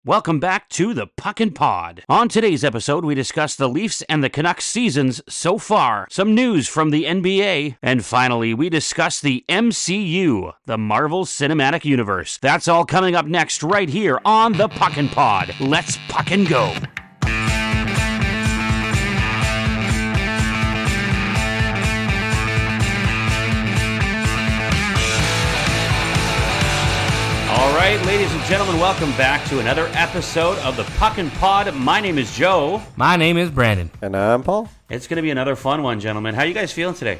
Welcome back to the PucknPod. On today's episode, we discuss the Leafs and the Canucks seasons so far, some news from the NBA, and finally, we discuss the MCU, the Marvel Cinematic Universe. That's all coming up next right here on the PucknPod. Let's puck and go. All right, ladies and gentlemen, welcome back to another episode of the PucknPod. My name is Joe. My name is Brandon. And I'm Paul. It's going to be another fun one, gentlemen. How you guys feeling today?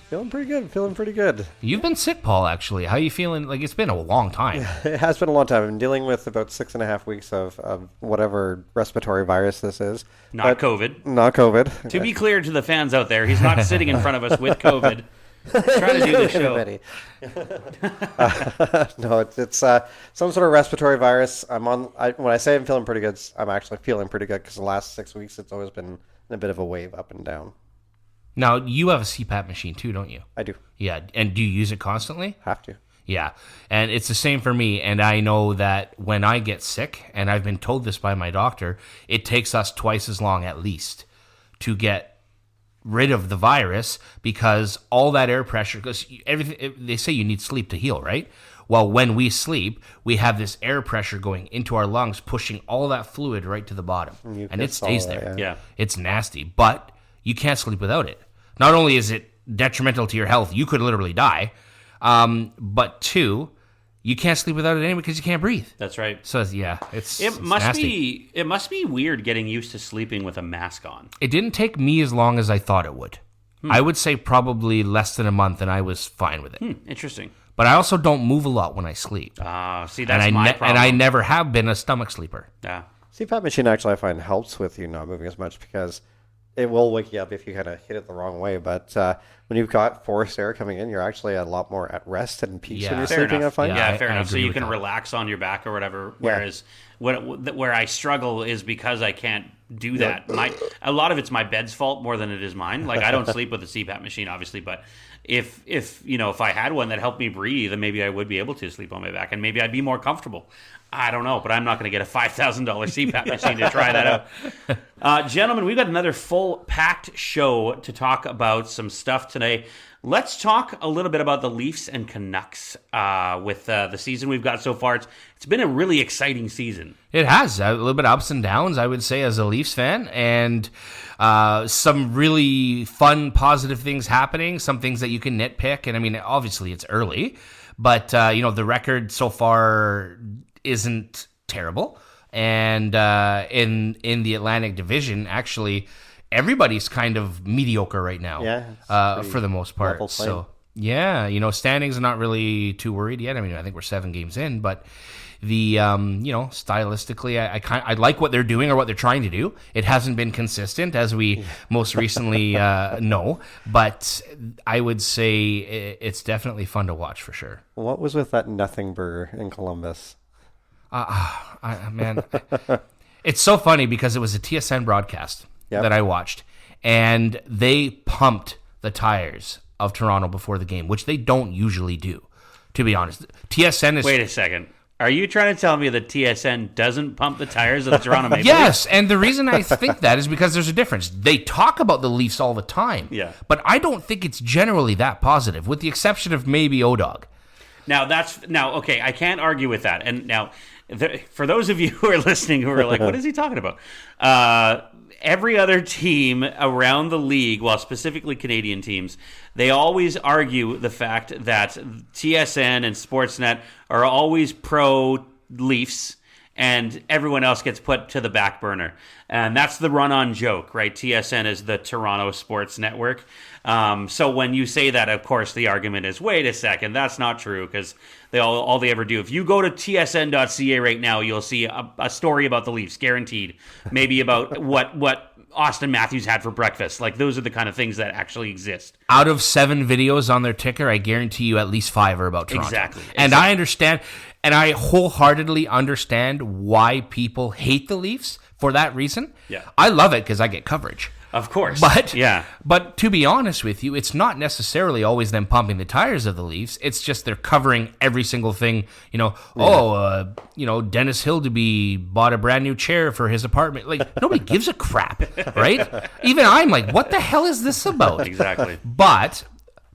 Feeling pretty good. You've been sick, Paul, actually. How are you feeling? Like, it's been a long time. It has been a long time. I'm dealing with about 6.5 weeks of whatever respiratory virus this is. Not COVID. Not COVID. To be clear to the fans out there, he's not sitting in front of us with COVID. Trying to do the show. No, it's some sort of respiratory virus. When I say I'm feeling pretty good, I'm actually feeling pretty good because the last 6 weeks it's always been a bit of a wave up and down. Now, you have a CPAP machine too, don't you? I do. Yeah, and do you use it constantly? Have to. Yeah, and it's the same for me, and I know that when I get sick, and I've been told this by my doctor, it takes us twice as long at least to get rid of the virus because all that air pressure, because everything, they say you need sleep to heal, right? Well, when we sleep, we have this air pressure going into our lungs, pushing all that fluid right to the bottom, and it stays there. Yeah. It's nasty, but you can't sleep without it. Not only is it detrimental to your health, you could literally die, but two, you can't sleep without it anyway because you can't breathe. That's right. So yeah, it's nasty. It must be weird getting used to sleeping with a mask on. It didn't take me as long as I thought it would. I would say probably less than a month, and I was fine with it. Interesting. But I also don't move a lot when I sleep. See, that's my problem. And I never have been a stomach sleeper. Yeah. CPAP machine actually I find helps with you not moving as much because it will wake you up if you kind of hit it the wrong way. But when you've got forced air coming in, you're actually a lot more at rest and peace when you're sleeping, I find. Yeah, fair enough. So you can relax on your back or whatever. Whereas where I struggle is because I can't do that. A lot of it's my bed's fault more than it is mine. Like, I don't sleep with a CPAP machine, obviously, but if I had one that helped me breathe, then maybe I would be able to sleep on my back, and maybe I'd be more comfortable. I don't know, but I'm not going to get a $5,000 CPAP machine to try that out. Gentlemen, we've got another full-packed show to talk about some stuff today. Let's talk a little bit about the Leafs and Canucks with the season we've got so far. It's been a really exciting season. It has. A little bit of ups and downs, I would say, as a Leafs fan, and some really fun, positive things happening, some things that you can nitpick. And, I mean, obviously it's early, but, the record so far isn't terrible. And in the Atlantic Division, actually, everybody's kind of mediocre right now, for the most part. So, yeah, standings are not really too worried yet. I mean, I think we're 7 games in, but the stylistically, I like what they're doing or what they're trying to do. It hasn't been consistent, as we most recently know, but I would say it's definitely fun to watch for sure. What was with that nothing burger in Columbus? Man, it's so funny because it was a TSN broadcast that I watched, and they pumped the tires of Toronto before the game, which they don't usually do, to be honest. TSN is... Wait a second. Are you trying to tell me that TSN doesn't pump the tires of the Toronto Maple Leafs? Yes, and the reason I think that is because there's a difference. They talk about the Leafs all the time, but I don't think it's generally that positive, with the exception of maybe O-Dog. Now, okay, I can't argue with that. And now, for those of you who are listening who are like, what is he talking about? Every other team around the league, well, specifically Canadian teams, they always argue the fact that TSN and Sportsnet are always pro-Leafs and everyone else gets put to the back burner. And that's the run-on joke, right? TSN is the Toronto Sports Network. So when you say that, of course, the argument is, wait a second, that's not true, because all they ever do, if you go to tsn.ca right now, you'll see a story about the Leafs, guaranteed. Maybe about what Austin Matthews had for breakfast. Like, those are the kind of things that actually exist. Out of 7 videos on their ticker, I guarantee you at least 5 are about Toronto. Exactly. And I understand, and I wholeheartedly understand why people hate the Leafs for that reason. Yeah. I love it because I get coverage. Of course. But to be honest with you, it's not necessarily always them pumping the tires of the Leafs. It's just they're covering every single thing. Dennis Hildeby bought a brand new chair for his apartment. Like, nobody gives a crap, right? Even I'm like, what the hell is this about? Exactly. But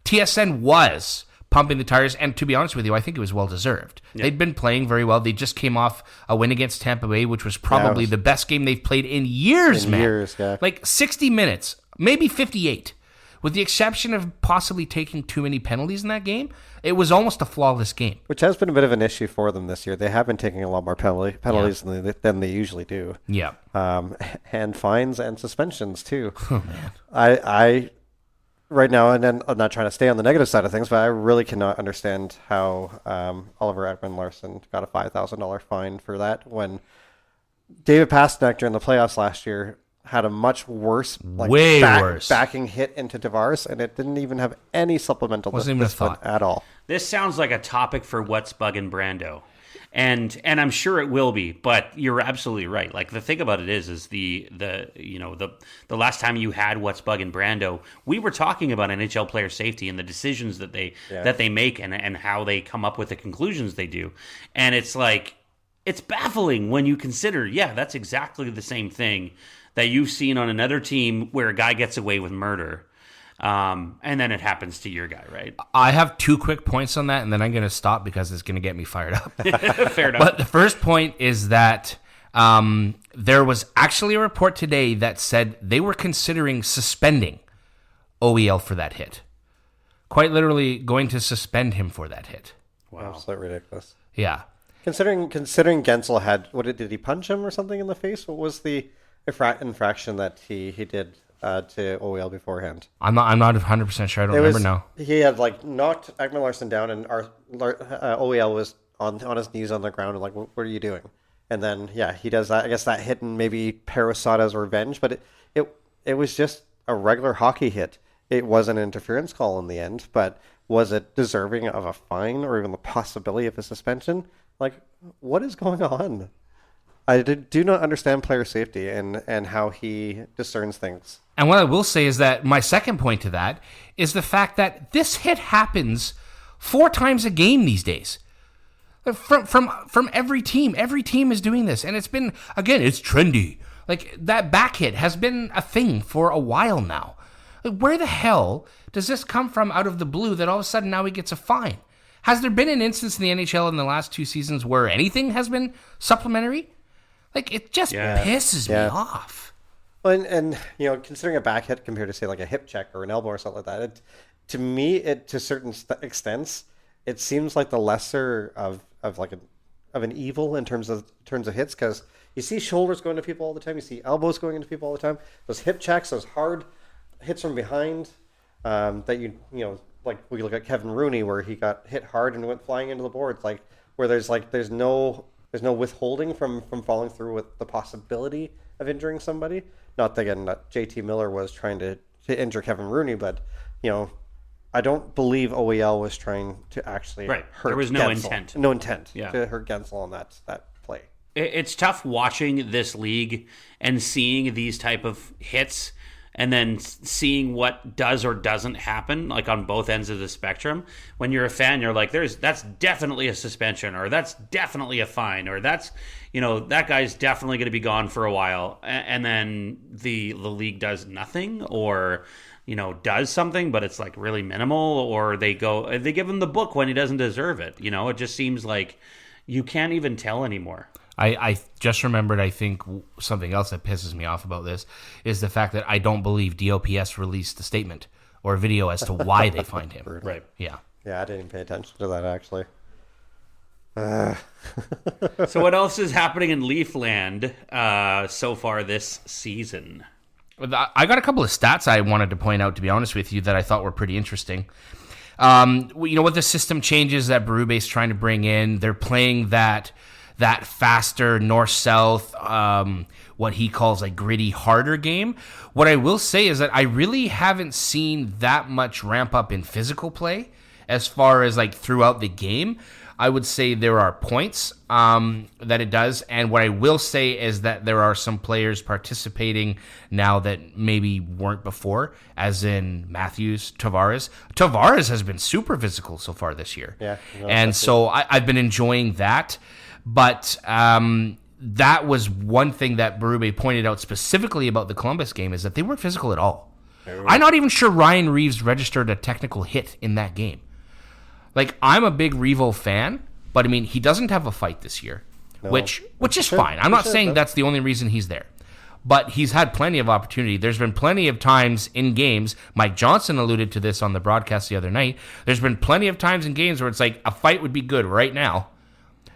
TSN was pumping the tires, and to be honest with you, I think it was well-deserved. Yeah. They'd been playing very well. They just came off a win against Tampa Bay, which was probably the best game they've played in years, man. Like 60 minutes, maybe 58. With the exception of possibly taking too many penalties in that game, it was almost a flawless game. Which has been a bit of an issue for them this year. They have been taking a lot more penalties than they usually do. Yeah. And fines and suspensions, too. Oh, man. I right now, and then I'm not trying to stay on the negative side of things, but I really cannot understand how Oliver Ekman-Larsson got a $5,000 fine for that when David Pastrnak during the playoffs last year had a much worse, worse backing hit into Tavares, and it didn't even have any supplemental discipline at all. This sounds like a topic for What's Buggin' Brando. And I'm sure it will be, but you're absolutely right. Like, the thing about it is the last time you had What's Buggin' Brando, we were talking about NHL player safety and the decisions that they make and how they come up with the conclusions they do. And it's like, it's baffling when you consider, that's exactly the same thing that you've seen on another team where a guy gets away with murder. And then it happens to your guy, right? I have 2 quick points on that, and then I'm going to stop because it's going to get me fired up. Fair enough. But the first point is that there was actually a report today that said they were considering suspending OEL for that hit. Quite literally going to suspend him for that hit. Wow. Absolutely ridiculous. Yeah. Considering Gensel had, did he punch him or something in the face? What was the infraction that he did to OEL beforehand? I'm not 100% sure. I don't remember now. He had knocked Ekman-Larsson down, and OEL was on his knees on the ground and like, what are you doing? And then he does that. I guess that hit and maybe Perro saw it as revenge, but it was just a regular hockey hit. It was an interference call in the end, but was it deserving of a fine or even the possibility of a suspension? Like, what is going on? I do not understand player safety and how he discerns things. And what I will say is that my second point to that is the fact that this hit happens 4 times a game these days. From every team. Every team is doing this. And it's been, again, it's trendy. Like, that back hit has been a thing for a while now. Like, where the hell does this come from out of the blue that all of a sudden now he gets a fine? Has there been an instance in the NHL in the last 2 seasons where anything has been supplementary? Like, it just pisses me off. Well, and considering a back hit compared to, say, like a hip check or an elbow or something like that, to me, to certain extents, it seems like the lesser of an evil in terms of hits, because you see shoulders going to people all the time, you see elbows going into people all the time. Those hip checks, those hard hits from behind, that like we look at Kevin Rooney where he got hit hard and went flying into the boards, like where there's no withholding from falling through with the possibility of injuring somebody. Not that, again, that JT Miller was trying to injure Kevin Rooney, but I don't believe OEL was trying to actually hurt There was no Gensel. intent. No intent to hurt Gensel on that play. It's tough watching this league and seeing these type of hits and then seeing what does or doesn't happen, like on both ends of the spectrum. When you're a fan, you're like, that's definitely a suspension, or that's definitely a fine, or that's, that guy's definitely going to be gone for a while. And then the league does nothing, or, does something, but it's like really minimal, or they give him the book when he doesn't deserve it. It just seems like you can't even tell anymore. I just remembered, I think, something else that pisses me off about this is the fact that I don't believe DOPS released a statement or a video as to why they fined him. Right. Yeah. Yeah, I didn't even pay attention to that, actually. So what else is happening in Leafland so far this season? I got a couple of stats I wanted to point out, to be honest with you, that I thought were pretty interesting. With the system changes that Berube's trying to bring in, they're playing that faster north-south, what he calls a gritty, harder game. What I will say is that I really haven't seen that much ramp up in physical play as far as like throughout the game. I would say there are points that it does. And what I will say is that there are some players participating now that maybe weren't before, as in Matthews, Tavares. Tavares has been super physical so far this year. Yeah. No, and so I've been enjoying that. But that was one thing that Berube pointed out specifically about the Columbus game, is that they weren't physical at all. I'm not even sure Ryan Reeves registered a technical hit in that game. Like, I'm a big Revo fan, but I mean, he doesn't have a fight this year, which is fine. I'm not saying that's the only reason he's there, but he's had plenty of opportunity. There's been plenty of times in games, Mike Johnson alluded to this on the broadcast the other night, there's been plenty of times in games where it's like, a fight would be good right now.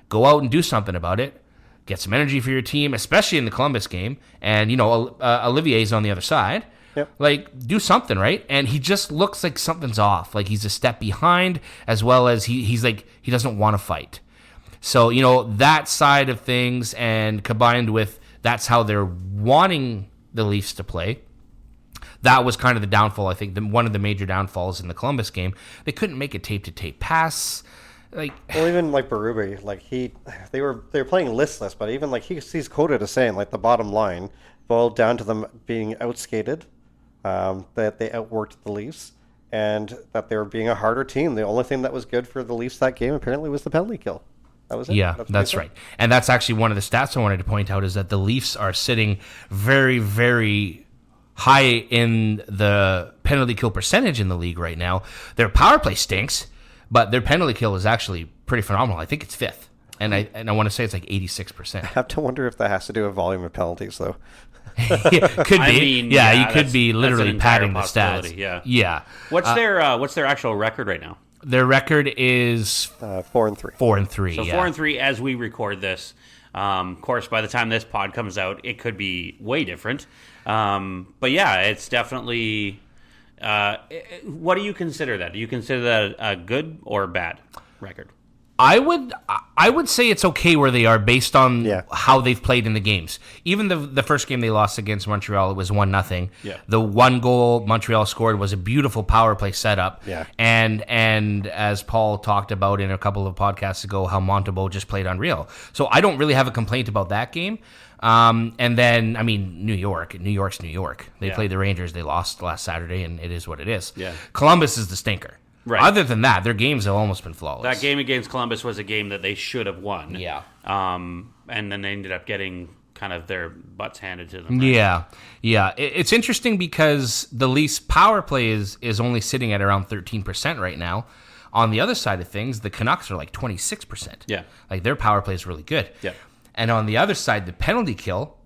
Go out and do something about it. Get some energy for your team, especially in the Columbus game. And, Olivier's on the other side. Yep. Like, do something, right? And he just looks like something's off. Like, he's a step behind, as well as he's like, he doesn't want to fight. So, that side of things, and combined with that's how they're wanting the Leafs to play, that was kind of the downfall, I think, one of the major downfalls in the Columbus game. They couldn't make a tape-to-tape pass. Even like Berube, like they were playing listless, but even like he's quoted as saying, like, the bottom line boiled down to them being outskated, that they outworked the Leafs, and that they were being a harder team. The only thing that was good for the Leafs that game apparently was the penalty kill. That was it. Yeah, that's right. And that's actually one of the stats I wanted to point out, is that the Leafs are sitting very, very high in the penalty kill percentage in the league right now. Their power play stinks, but their penalty kill is actually pretty phenomenal. I think it's fifth. And I want to say it's like 86%. I have to wonder if that has to do with volume of penalties, though. Could be. You could be literally padding the stats. Yeah. What's their actual record right now? Their record is 4-3. 4-3. So 4-3 as we record this. Of course, by the time this pod comes out, it could be way different. But yeah, it's definitely. What do you consider that? Do you consider that a good or bad record? I would say it's okay where they are based on how they've played in the games. Even the first game they lost against Montreal, it was 1-0. Yeah. The one goal Montreal scored was a beautiful power play setup. Yeah. And as Paul talked about in a couple of podcasts ago, how Montembeault just played unreal. So I don't really have a complaint about that game. And then, I mean, New York's New York. They played the Rangers. They lost last Saturday, and it is what it is. Yeah. Columbus is the stinker. Right. Other than that, their games have almost been flawless. That game against Columbus was a game that they should have won. Yeah. And then they ended up getting kind of their butts handed to them. Right? Yeah. It's interesting because the Leafs power play is only sitting at around 13% right now. On the other side of things, the Canucks are like 26%. Yeah. Like, their power play is really good. Yeah. And on the other side, the penalty kill,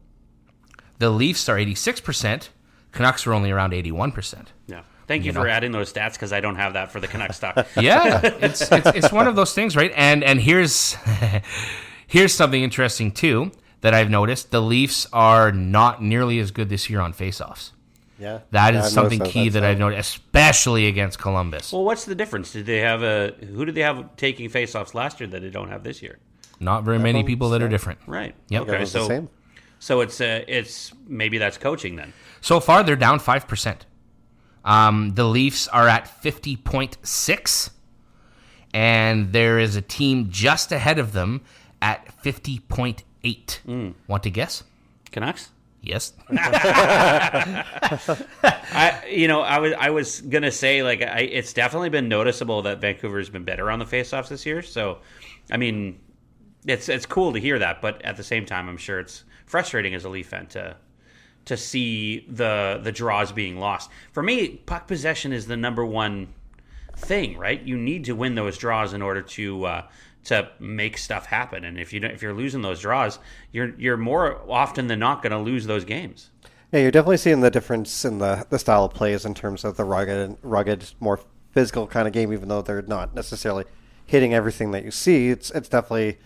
the Leafs are 86%. Canucks are only around 81%. Yeah. Thank you for adding those stats, because I don't have that for the Canucks stock. Yeah, it's one of those things, right? And here's something interesting too that I've noticed: the Leafs are not nearly as good this year on faceoffs. Yeah, that is something key that I've noticed, especially against Columbus. Well, what's the difference? Who did they have taking faceoffs last year that they don't have this year? Not very many people that are different. Right. Yep. Okay. So it's maybe that's coaching then. So far, they're down 5%. The Leafs are at 50.6, and there is a team just ahead of them at 50.8. Want to guess? Canucks? Yes. I was gonna say, like, it's definitely been noticeable that Vancouver's been better on the faceoffs this year. So, I mean, it's cool to hear that, but at the same time, I'm sure it's frustrating as a Leaf fan to see the draws being lost. For me, puck possession is the number one thing, right? You need to win those draws in order to make stuff happen. And if you're losing those draws, you're more often than not going to lose those games. Yeah, you're definitely seeing the difference in the style of plays in terms of the rugged, more physical kind of game. Even though they're not necessarily hitting everything that you see, it's definitely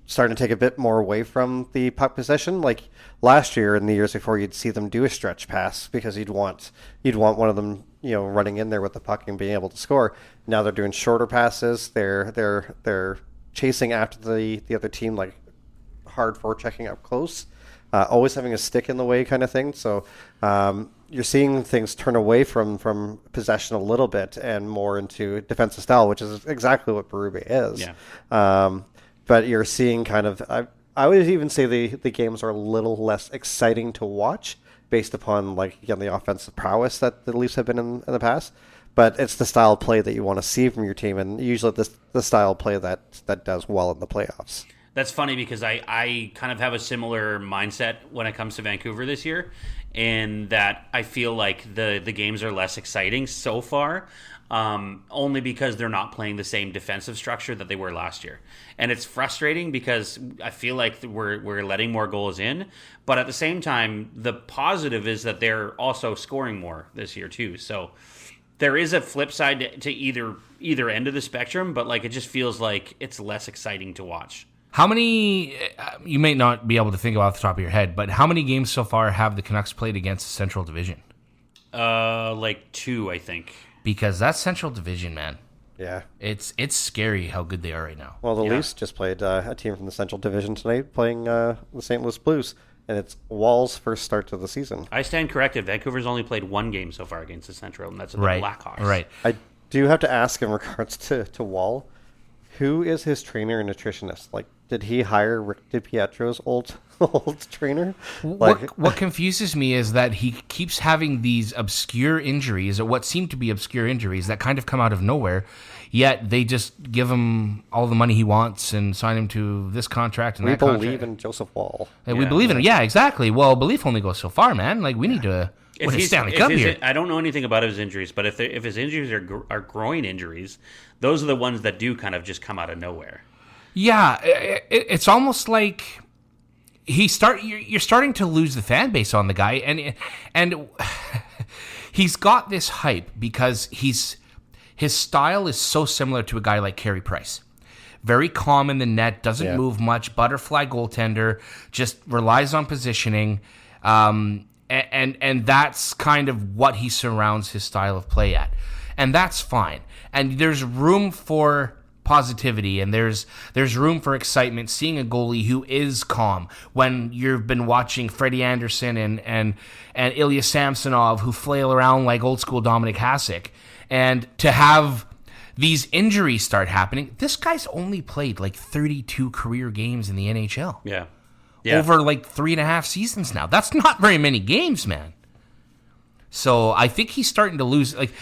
starting to take a bit more away from the puck possession. Like last year and the years before, you'd see them do a stretch pass because you'd want one of them, running in there with the puck and being able to score. Now they're doing shorter passes. They're chasing after the other team like hard forechecking up close, always having a stick in the way kind of thing. So you're seeing things turn away from possession a little bit and more into defensive style, which is exactly what Berube is. Yeah. But you're seeing kind of, I would even say the games are a little less exciting to watch based upon, like, again, the offensive prowess that the Leafs have been in the past. But it's the style of play that you want to see from your team, and usually the style of play that does well in the playoffs. That's funny because I kind of have a similar mindset when it comes to Vancouver this year, in that I feel like the games are less exciting so far, only because they're not playing the same defensive structure that they were last year. And it's frustrating because I feel like we're letting more goals in, but at the same time, the positive is that they're also scoring more this year too. So there is a flip side to either end of the spectrum, but like it just feels like it's less exciting to watch. How many, you may not be able to think off the top of your head, but how many games so far have the Canucks played against the Central Division? Like 2, I think. Because that's Central Division, man. Yeah. It's scary how good they are right now. Well, the Leafs just played a team from the Central Division tonight playing the St. Louis Blues, and it's Wall's first start to the season. I stand corrected. Vancouver's only played 1 game so far against the Central, and that's the Blackhawks. Right. I do have to ask in regards to Wall, who is his trainer and nutritionist? Like, did he hire Rick DiPietro's old trainer? Like, what confuses me is that he keeps having these obscure injuries, or what seem to be obscure injuries, that kind of come out of nowhere, yet they just give him all the money he wants and sign him to this contract and that contract. We believe in Joseph Wall. We believe in him. Yeah, exactly. Well, belief only goes so far, man. Like, we need to win a Stanley Cup here. I don't know anything about his injuries, but if his injuries are groin injuries, those are the ones that do kind of just come out of nowhere. Yeah, it's almost like you're starting to lose the fan base on the guy, and he's got this hype because his style is so similar to a guy like Carey Price. Very calm in the net, doesn't move much, butterfly goaltender, just relies on positioning, and that's kind of what he surrounds his style of play at, and that's fine. And there's room for positivity, and there's room for excitement seeing a goalie who is calm when you've been watching Freddie Anderson and Ilya Samsonov who flail around like old school Dominic Hasek, and to have these injuries start happening. This guy's only played like 32 career games in the NHL. Yeah. Over like 3.5 seasons now. That's not very many games, man. So I think he's starting to lose, like,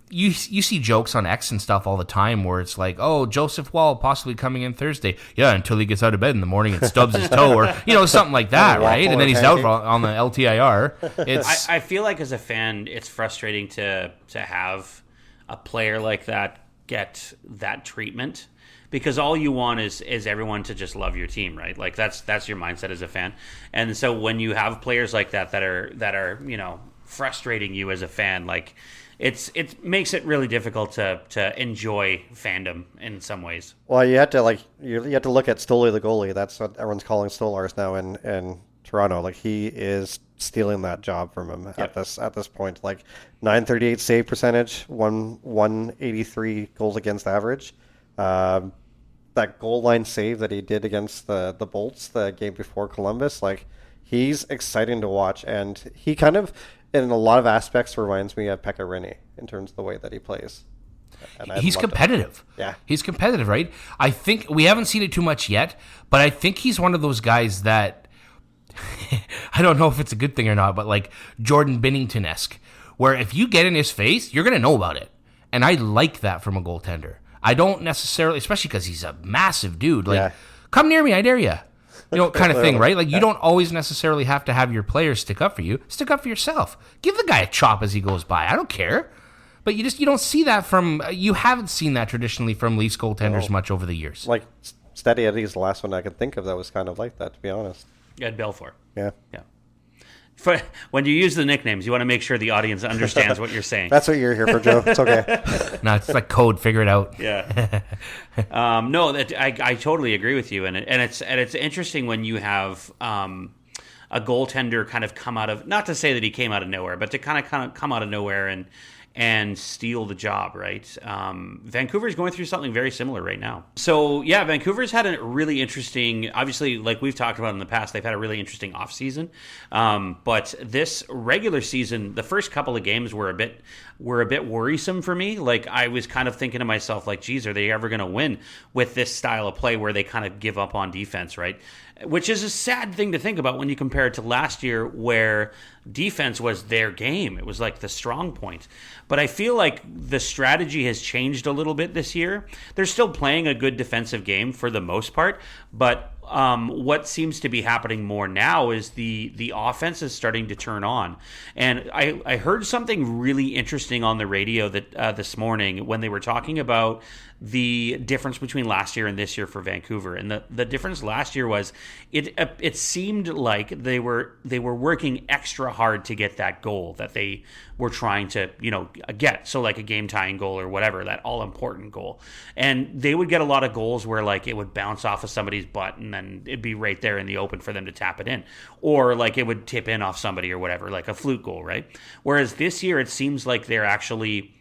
You see jokes on X and stuff all the time where it's like, oh, Joseph Wall possibly coming in Thursday. Yeah, until he gets out of bed in the morning and stubs his toe, or something like that, right? And then he's out on the LTIR. I feel like as a fan, it's frustrating to have a player like that get that treatment, because all you want is everyone to just love your team, right? Like that's your mindset as a fan. And so when you have players like that are frustrating you as a fan, like, it makes it really difficult to enjoy fandom in some ways. Well, you have to look at Stoley the goalie. That's what everyone's calling Stolars now in Toronto. Like, he is stealing that job from him at this point. Like, 938 save percentage, 183 goals against average. That goal line save that he did against the Bolts the game before Columbus, like, he's exciting to watch, and he kind of, in a lot of aspects, reminds me of Pekka Rinne in terms of the way that he plays. He's competitive. Yeah. He's competitive, right? I think we haven't seen it too much yet, but I think he's one of those guys that, I don't know if it's a good thing or not, but like Jordan Binnington-esque, where if you get in his face, you're going to know about it. And I like that from a goaltender. I don't necessarily, especially because he's a massive dude, like, come near me, I dare you. Kind of thing, right? Like, you don't always necessarily have to have your players stick up for you. Stick up for yourself. Give the guy a chop as he goes by. I don't care. But you don't see that you haven't seen that traditionally from Leafs goaltenders much over the years. Like, Steady Eddie's the last one I could think of that was kind of like that, to be honest. Ed Belfour. Yeah. When you use the nicknames, you want to make sure the audience understands what you're saying. That's what you're here for, Joe. It's okay. No, it's like code. Figure it out. Yeah. No, I totally agree with you, and it's interesting when you have a goaltender kind of come out of, not to say that he came out of nowhere, but to kind of come out of nowhere and steal the job, right? Vancouver's going through something very similar right now. So, yeah, Vancouver's had a really interesting, obviously, like we've talked about in the past, they've had a really interesting offseason. But this regular season, the first couple of games were a bit worrisome for me. Like, I was kind of thinking to myself, like, geez, are they ever going to win with this style of play where they kind of give up on defense, right? Which is a sad thing to think about when you compare it to last year where defense was their game. It was like the strong point. But I feel like the strategy has changed a little bit this year. They're still playing a good defensive game for the most part, but what seems to be happening more now is the offense is starting to turn on. And I heard something really interesting on the radio that this morning when they were talking about the difference between last year and this year for Vancouver. And the difference last year was it seemed like they were working extra hard to get that goal that they were trying to, get. So like a game tying goal or whatever, that all important goal. And they would get a lot of goals where like it would bounce off of somebody's butt and then it'd be right there in the open for them to tap it in. Or like it would tip in off somebody or whatever, like a fluke goal, right? Whereas this year it seems like they're actually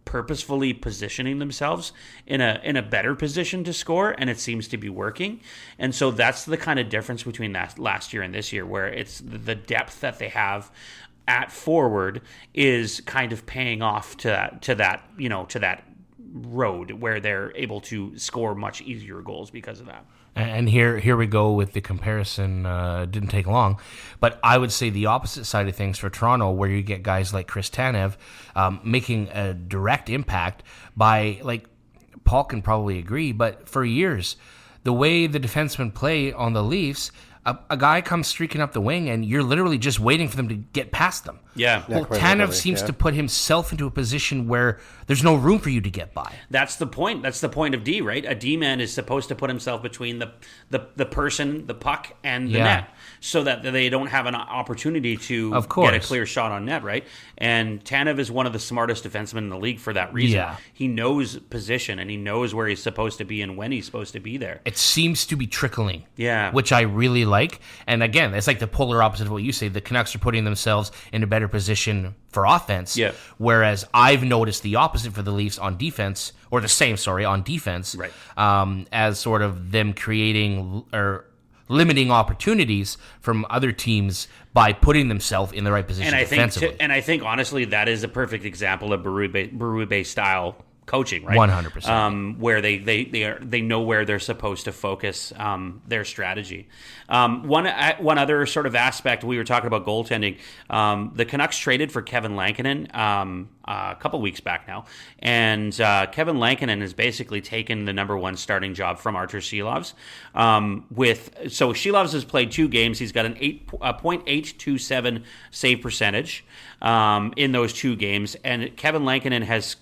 purposefully positioning themselves in a better position to score, and it seems to be working. And so that's the kind of difference between that last year and this year, where it's the depth that they have at forward is kind of paying off to that road where they're able to score much easier goals because of that. And here we go with the comparison. Didn't take long, but I would say the opposite side of things for Toronto, where you get guys like Chris Tanev making a direct impact by, like, Paul can probably agree, but for years, the way the defensemen play on the Leafs, a guy comes streaking up the wing and you're literally just waiting for them to get past them. Yeah. Well, Tanev seems to put himself into a position where there's no room for you to get by. That's the point. That's the point of D, right? A D-man is supposed to put himself between the person, the puck, and the net, so that they don't have an opportunity to get a clear shot on net, right? And Tanev is one of the smartest defensemen in the league for that reason. Yeah. He knows position, and he knows where he's supposed to be and when he's supposed to be there. It seems to be trickling, which I really like. And again, it's like the polar opposite of what you say. The Canucks are putting themselves in a better position for offense, whereas I've noticed the opposite for the Leafs on defense, or the same, on defense, right. As sort of them creating or limiting opportunities from other teams by putting themselves in the right position defensively. I think honestly that is a perfect example of Berube style coaching, right? 100%. Where they know where they're supposed to focus their strategy. One other sort of aspect, we were talking about goaltending. The Canucks traded for Kevin Lankinen a couple weeks back now, and Kevin Lankinen has basically taken the number one starting job from Artur Silovs. So Silovs has played 2 games. He's got a .827 save percentage in those 2 games, and Kevin Lankinen has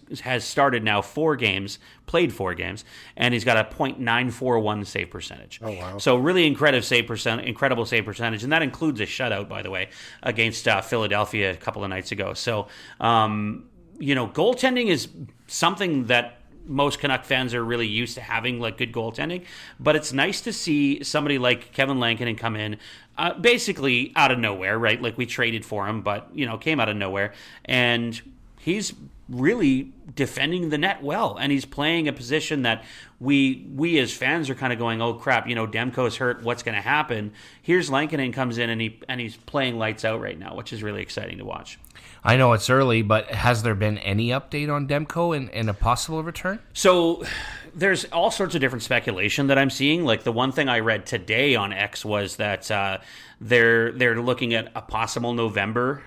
started now 4 games, played 4 games, and he's got a .941 save percentage. Oh wow! So really incredible save percentage, and that includes a shutout, by the way, against Philadelphia a couple of nights ago. So goaltending is something that most Canuck fans are really used to having, like good goaltending, but it's nice to see somebody like Kevin Lankinen come in basically out of nowhere, right? Like we traded for him, but came out of nowhere, and he's really defending the net well, and he's playing a position that we as fans are kind of going, oh crap, Demko's hurt, what's going to happen? Here's Lankinen comes in and he's playing lights out right now, which is really exciting to watch. I know it's early, but has there been any update on Demko and a possible return? So there's all sorts of different speculation that I'm seeing. Like the one thing I read today on X was that they're looking at a possible November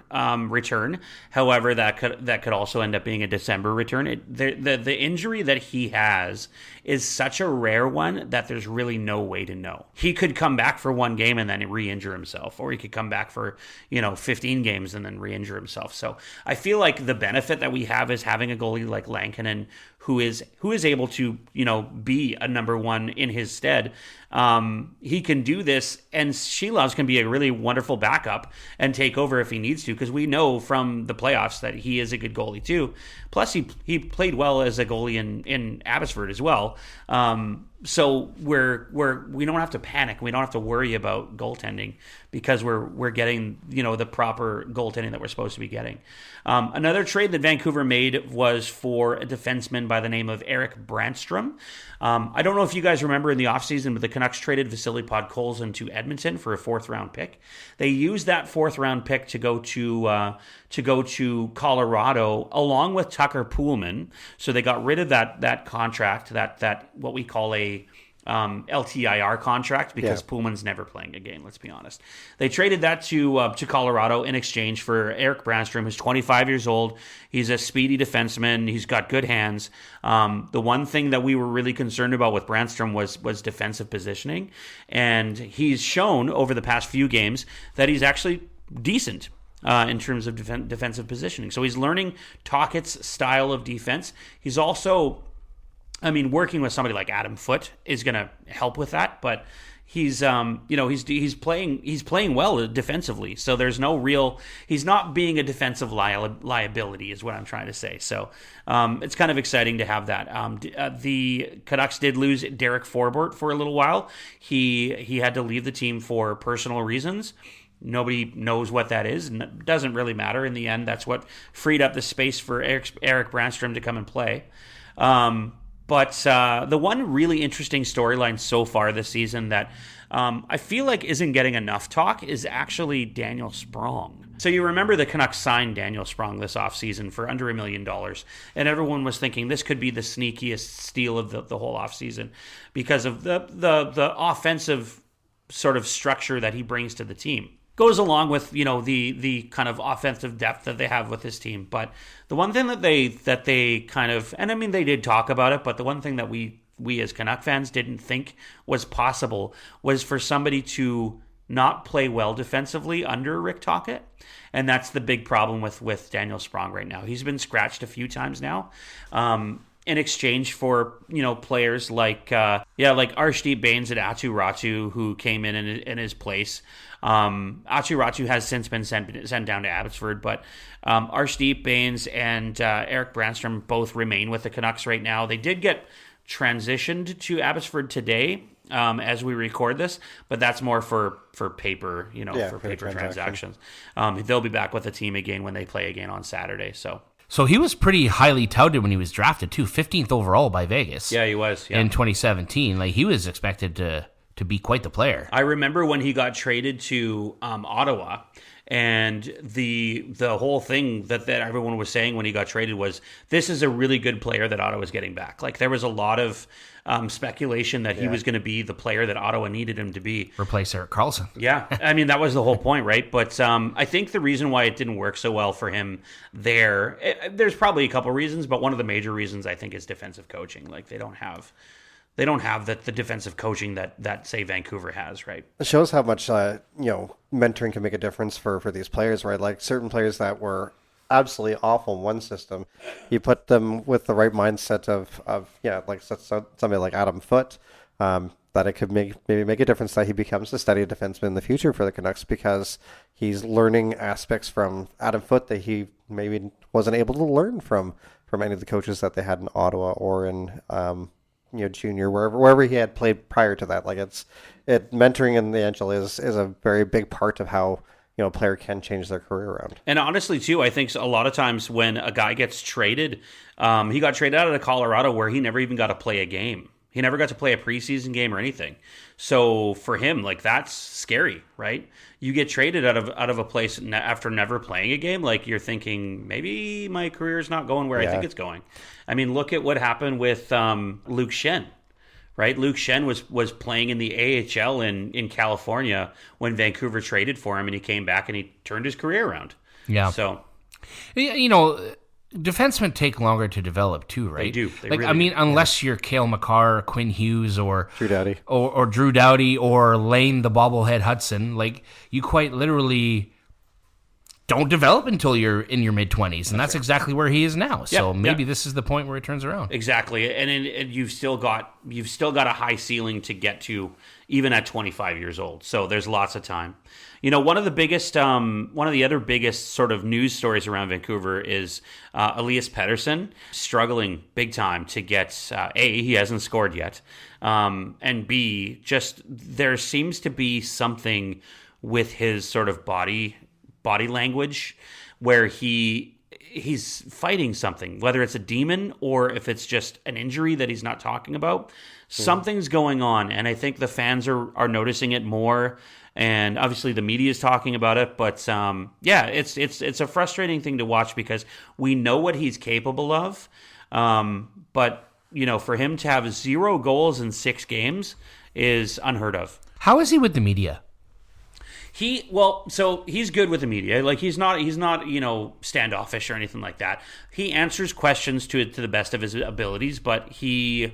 return. However, that could also end up being a December return. The injury that he has is such a rare one that there's really no way to know. He could come back for 1 game and then re-injure himself, or he could come back for 15 games and then re-injure himself. So I feel like the benefit that we have is having a goalie like Lankinen who is able to be a number one in his stead. He can do this, and Silovs can be a really wonderful backup and take over if he needs to, because we know from the playoffs that he is a good goalie too. Plus, he played well as a goalie in Abbotsford as well. So we don't have to panic. We don't have to worry about goaltending because we're getting the proper goaltending that we're supposed to be getting. Another trade that Vancouver made was for a defenseman by the name of Erik Brannstrom. I don't know if you guys remember in the offseason, but the Canucks traded Vasily Podkolzin to Edmonton for a 4th round pick. They used that 4th round pick to go to Colorado along with Tucker Poolman. So they got rid of that contract, that what we call a LTIR contract, because Pullman's never playing a game, let's be honest. They traded that to Colorado in exchange for Erik Brannstrom, who's 25 years old. He's a speedy defenseman. He's got good hands. The one thing that we were really concerned about with Brannstrom was defensive positioning, and he's shown over the past few games that he's actually decent in terms of defensive positioning. So he's learning Tocchet's style of defense. He's also, working with somebody like Adam Foote is going to help with that, but he's playing well defensively. So there's no real, he's not being a defensive liability is what I'm trying to say. So it's kind of exciting to have that. The Canucks did lose Derek Forbort for a little while. He had to leave the team for personal reasons. Nobody knows what that is, and it doesn't really matter. In the end, that's what freed up the space for Erik Brannstrom to come and play. But the one really interesting storyline so far this season that I feel like isn't getting enough talk is actually Daniel Sprong. So you remember the Canucks signed Daniel Sprong this offseason for under $1 million, and everyone was thinking this could be the sneakiest steal of the whole offseason because of the offensive sort of structure that he brings to the team. Goes along with the kind of offensive depth that they have with this team. But the one thing that they kind of, and they did talk about it, but the one thing that we as Canuck fans didn't think was possible was for somebody to not play well defensively under Rick Tocchet. And that's the big problem with Daniel Sprong right now. He's been scratched a few times now. In exchange for players like Arshdeep Bains and Aatu Ratu, who came in his place. Aatu Ratu has since been sent down to Abbotsford, but Arshdeep Bains and Erik Brannstrom both remain with the Canucks right now. They did get transitioned to Abbotsford today as we record this, but that's more for paper, for paper transactions. They'll be back with the team again when they play again on Saturday. So he was pretty highly touted when he was drafted, too. 15th overall by Vegas. Yeah, he was. Yeah. In 2017. Like, he was expected to be quite the player. I remember when he got traded to Ottawa, and the whole thing that everyone was saying when he got traded was, this is a really good player that Ottawa's getting back. Like, there was a lot of speculation that he was going to be the player that Ottawa needed him to be. Replace Erik Karlsson. Yeah, that was the whole point, right? But I think the reason why it didn't work so well for him there's probably a couple reasons, but one of the major reasons I think is defensive coaching. Like, they don't have the defensive coaching that say Vancouver has, right? It shows how much mentoring can make a difference for these players, right? Like certain players that were absolutely awful in one system, you put them with the right mindset of like somebody like Adam Foote, that it could maybe make a difference that he becomes a steady defenseman in the future for the Canucks because he's learning aspects from Adam Foote that he maybe wasn't able to learn from any of the coaches that they had in Ottawa or in junior, wherever he had played prior to that. Like mentoring in the NHL is a very big part of how a player can change their career around. And honestly, too, I think a lot of times when a guy gets traded, he got traded out of Colorado where he never even got to play a game. He never got to play a preseason game or anything. So for him, like, that's scary, right? You get traded out of a place after never playing a game. Like, you're thinking, maybe my career is not going where I think it's going. Look at what happened with Luke Schenn, right? Luke Schenn was playing in the AHL in California when Vancouver traded for him, and he came back and he turned his career around. Yeah. So, defensemen take longer to develop too, right? They do. Unless you're Cale Makar, Quinn Hughes, or Drew Doughty, or Drew Doughty, or Lane the bobblehead Hudson, like, you quite literally don't develop until you're in your mid-20s, and that's exactly where he is now. So maybe this is the point where it turns around. Exactly, and you've still got a high ceiling to get to, even at 25 years old. So there's lots of time. One of the other biggest sort of news stories around Vancouver is Elias Pettersson struggling big time to get A, he hasn't scored yet, and B, just there seems to be something with his sort of body language where he's fighting something, whether it's a demon or if it's just an injury that he's not talking about. Something's going on, and I think the fans are noticing it more, and obviously the media is talking about it. But it's a frustrating thing to watch because we know what he's capable of, but for him to have 0 goals in 6 games is unheard of. How is he with the media? So he's good with the media. Like he's not standoffish or anything like that. He answers questions to the best of his abilities, but he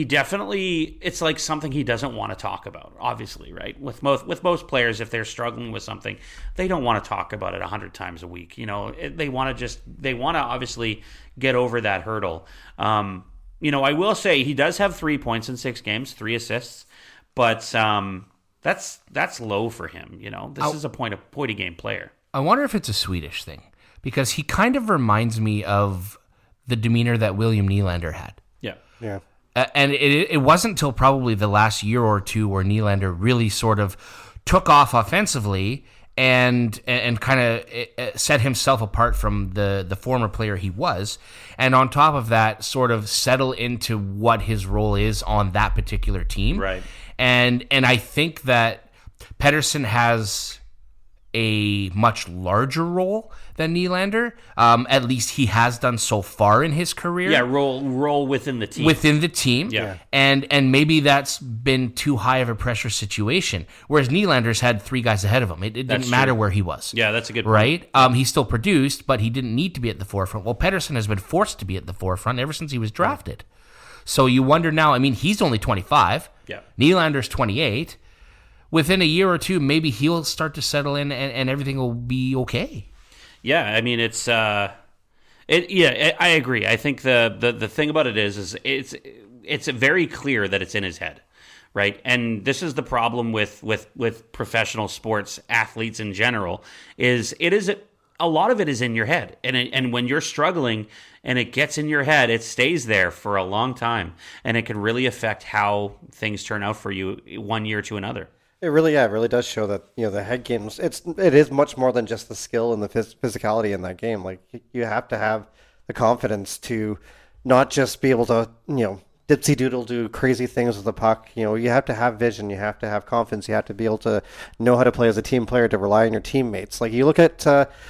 definitely, it's like something he doesn't want to talk about, obviously, right? With most players, if they're struggling with something, they don't want to talk about it 100 times a week. They want to obviously get over that hurdle. I will say he does have 3 points in 6 games, 3 assists, but that's low for him. This is a point a game player. I wonder if it's a Swedish thing, because he kind of reminds me of the demeanor that William Nylander had. Yeah. And it wasn't until probably the last year or two where Nylander really sort of took off offensively and kind of set himself apart from the former player he was. And on top of that, sort of settle into what his role is on that particular team. Right. And I think that Pettersson has a much larger role than Nylander. At least he has done so far in his career. Yeah, role within the team. Within the team. Yeah. And maybe that's been too high of a pressure situation. Whereas Nylander's had 3 guys ahead of him. It didn't matter where he was. Yeah, that's a good point. Right? He still produced, but he didn't need to be at the forefront. Well, Pettersson has been forced to be at the forefront ever since he was drafted. So you wonder now, he's only 25. Yeah. Nylander's 28. Within a year or two, maybe he'll start to settle in and everything will be okay. Yeah, it's I agree. I think the thing about it is it's very clear that it's in his head, right? And this is the problem with professional sports athletes in general, is a lot of it is in your head, and when you're struggling and it gets in your head, it stays there for a long time, and it can really affect how things turn out for you one year to another. It really does show that the head games. It is much more than just the skill and the physicality in that game. Like you have to have the confidence to not just be able to dipsy doodle do crazy things with the puck. You have to have vision. You have to have confidence. You have to be able to know how to play as a team player, to rely on your teammates. Like you look at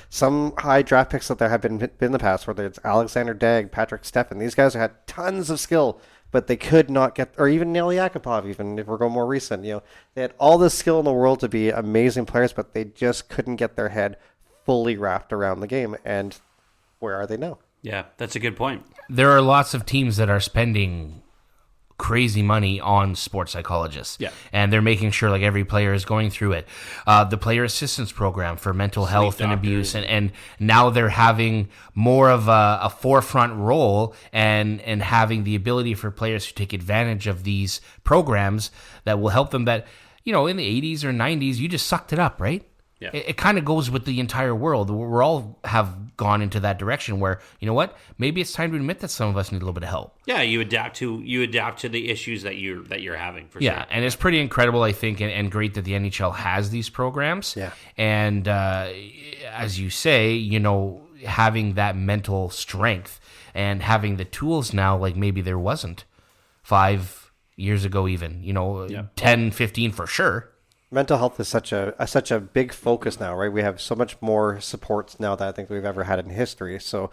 some high draft picks that there have been in the past, whether it's Alexander Dagg, Patrick Steffen. These guys had tons of skill, but they could not get, or even Nail Yakupov, even if we're going more recent, they had all the skill in the world to be amazing players, but they just couldn't get their head fully wrapped around the game. And where are they now? Yeah, that's a good point. There are lots of teams that are spending crazy money on sports psychologists. Yeah. And they're making sure like every player is going through it. The player assistance program for mental health and abuse. And now they're having more of a forefront role and having the ability for players to take advantage of these programs that will help them that, in the 80s or 90s, you just sucked it up, right? Yeah. It kind of goes with the entire world. We're all have gone into that direction where, maybe it's time to admit that some of us need a little bit of help. Yeah, you adapt to the issues that you're having. For yeah, sure. And it's pretty incredible, I think, and great that the NHL has these programs. Yeah. And as you say, having that mental strength and having the tools now, like maybe there wasn't 5 years ago, even 10, 15 for sure. Mental health is such a big focus now, right? We have so much more supports now that I think we've ever had in history. So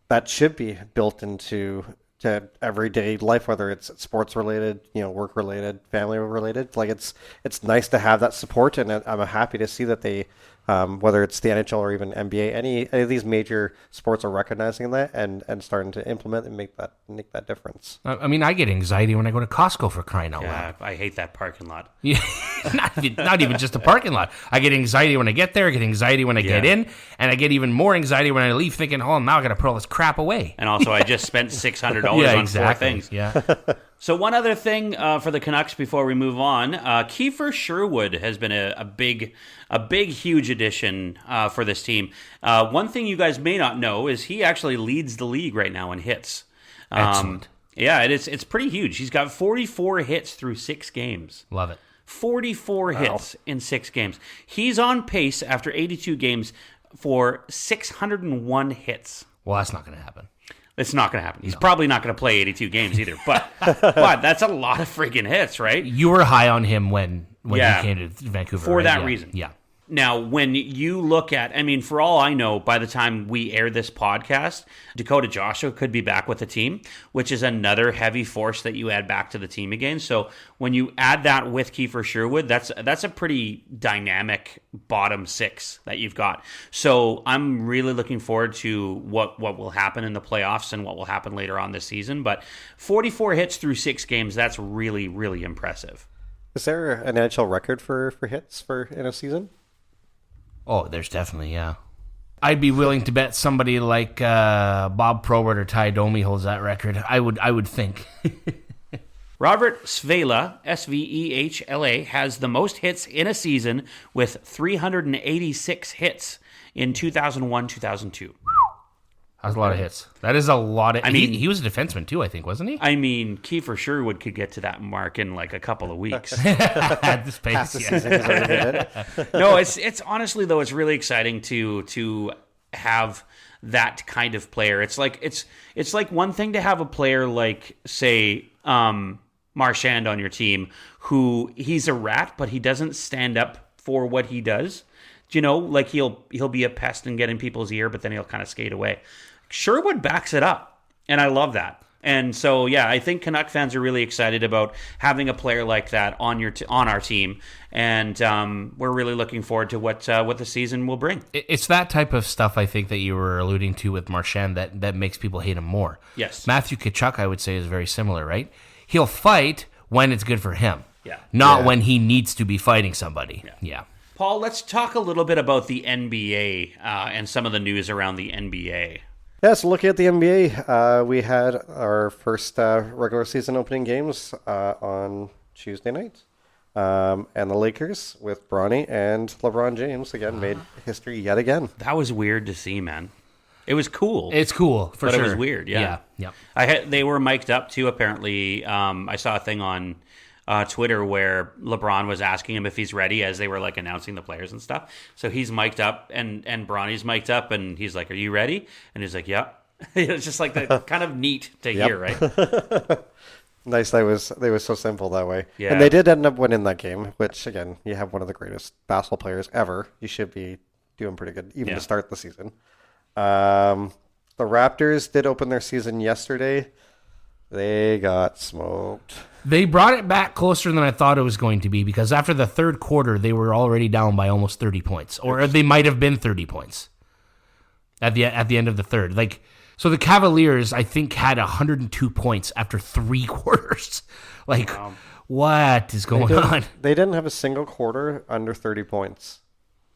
that should be built into to everyday life, whether it's sports related, work related, family related. Like it's nice to have that support, and I'm happy to see that they, whether it's the NHL or even NBA, any of these major sports are recognizing that and starting to implement and make that difference. I mean, I get anxiety when I go to Costco, for crying out loud. I hate that parking lot. Yeah, not even just the parking lot. I get anxiety when I get there. I get anxiety when I get in, and I get even more anxiety when I leave, thinking, "Oh, now I got to put all this crap away." And also, I just spent $600 on 4 things. Yeah. So one other thing for the Canucks before we move on, Kiefer Sherwood has been a big, huge addition for this team. One thing you guys may not know is he actually leads the league right now in hits. Excellent. Yeah, it's pretty huge. He's got 44 hits through 6 games. Love it. 44 hits in 6 games. He's on pace after 82 games for 601 hits. Well, that's not going to happen. It's not going to happen. He's probably not going to play 82 games either. But that's a lot of freaking hits, right? You were high on him when he came to Vancouver. For that reason. Yeah. Now, when you look at, for all I know, by the time we air this podcast, Dakota Joshua could be back with the team, which is another heavy force that you add back to the team again. So when you add that with Kiefer Sherwood, that's a pretty dynamic bottom 6 that you've got. So I'm really looking forward to what will happen in the playoffs and what will happen later on this season. But 44 hits through 6 games, that's really, really impressive. Is there an NHL record for hits in a season? Oh, there's definitely, yeah. I'd be willing to bet somebody like Bob Probert or Ty Domi holds that record. I would think. Robert Svehla, Svehla, has the most hits in a season with 386 hits in 2001-2002. That's a lot of hits. That is a lot of... he was a defenseman too, I think, wasn't he? Kiefer Sherwood could get to that mark in like a couple of weeks. At this pace, No, it's honestly, though, it's really exciting to have that kind of player. It's like one thing to have a player like, say, Marchand on your team, who he's a rat, but he doesn't stand up for what he does. Like he'll be a pest and get in people's ear, but then he'll kind of skate away. Sherwood backs it up, and I love that. And so, yeah, I think Canuck fans are really excited about having a player like that on our team, and we're really looking forward to what the season will bring. It's that type of stuff, I think, that you were alluding to with Marchand that makes people hate him more. Yes. Matthew Tkachuk, I would say, is very similar, right? He'll fight when it's good for him, not when he needs to be fighting somebody. Yeah. Paul, let's talk a little bit about the NBA and some of the news around the NBA. Yeah, so looking at the NBA, we had our first regular season opening games on Tuesday night. And the Lakers with Bronny and LeBron James, again, made history yet again. That was weird to see, man. It was cool. It's cool, for sure. But it was weird, yeah. They were mic'd up, too, apparently. I saw a thing on Twitter where LeBron was asking him if he's ready as they were like announcing the players and stuff. So he's mic'd up and Bronny's mic'd up and he's like, "Are you ready?" And he's like, "Yeah." It's just like the kind of neat to hear, right? Nice. They was so simple that way. Yeah. And they did end up winning that game, which again, you have one of the greatest basketball players ever. You should be doing pretty good even to start the season. The Raptors did open their season yesterday. They got smoked. They brought it back closer than I thought it was going to be, because after the third quarter, they were already down by almost 30 points. Or they might have been 30 points at the end of the third. So the Cavaliers, I think, had 102 points after 3 quarters. What is going on? They didn't have a single quarter under 30 points,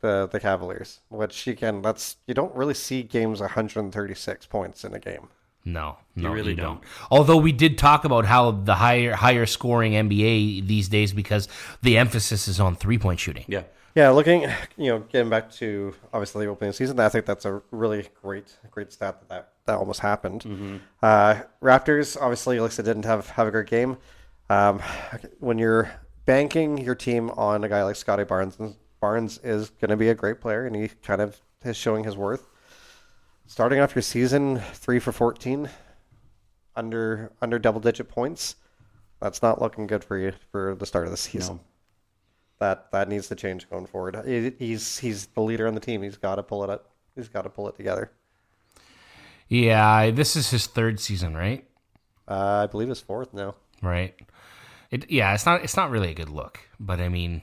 the Cavaliers, which, again, you don't really see games 136 points in a game. No, you really don't. Although we did talk about how the higher scoring NBA these days, because the emphasis is on 3-point shooting. Yeah. Yeah, getting back to obviously the opening season, I think that's a really great stat that almost happened. Mm-hmm. Raptors, obviously, like I said, didn't have a great game. When you're banking your team on a guy like Scotty Barnes, and Barnes is going to be a great player, and he kind of is showing his worth. Starting off your season 3 for 14, under double-digit points, that's not looking good for you for the start of the season. No. That needs to change going forward. He's the leader on the team. He's got to pull it up. He's got to pull it together. Yeah, this is his 3rd season, right? I believe it's 4th now. Right. It's not really a good look. But I mean,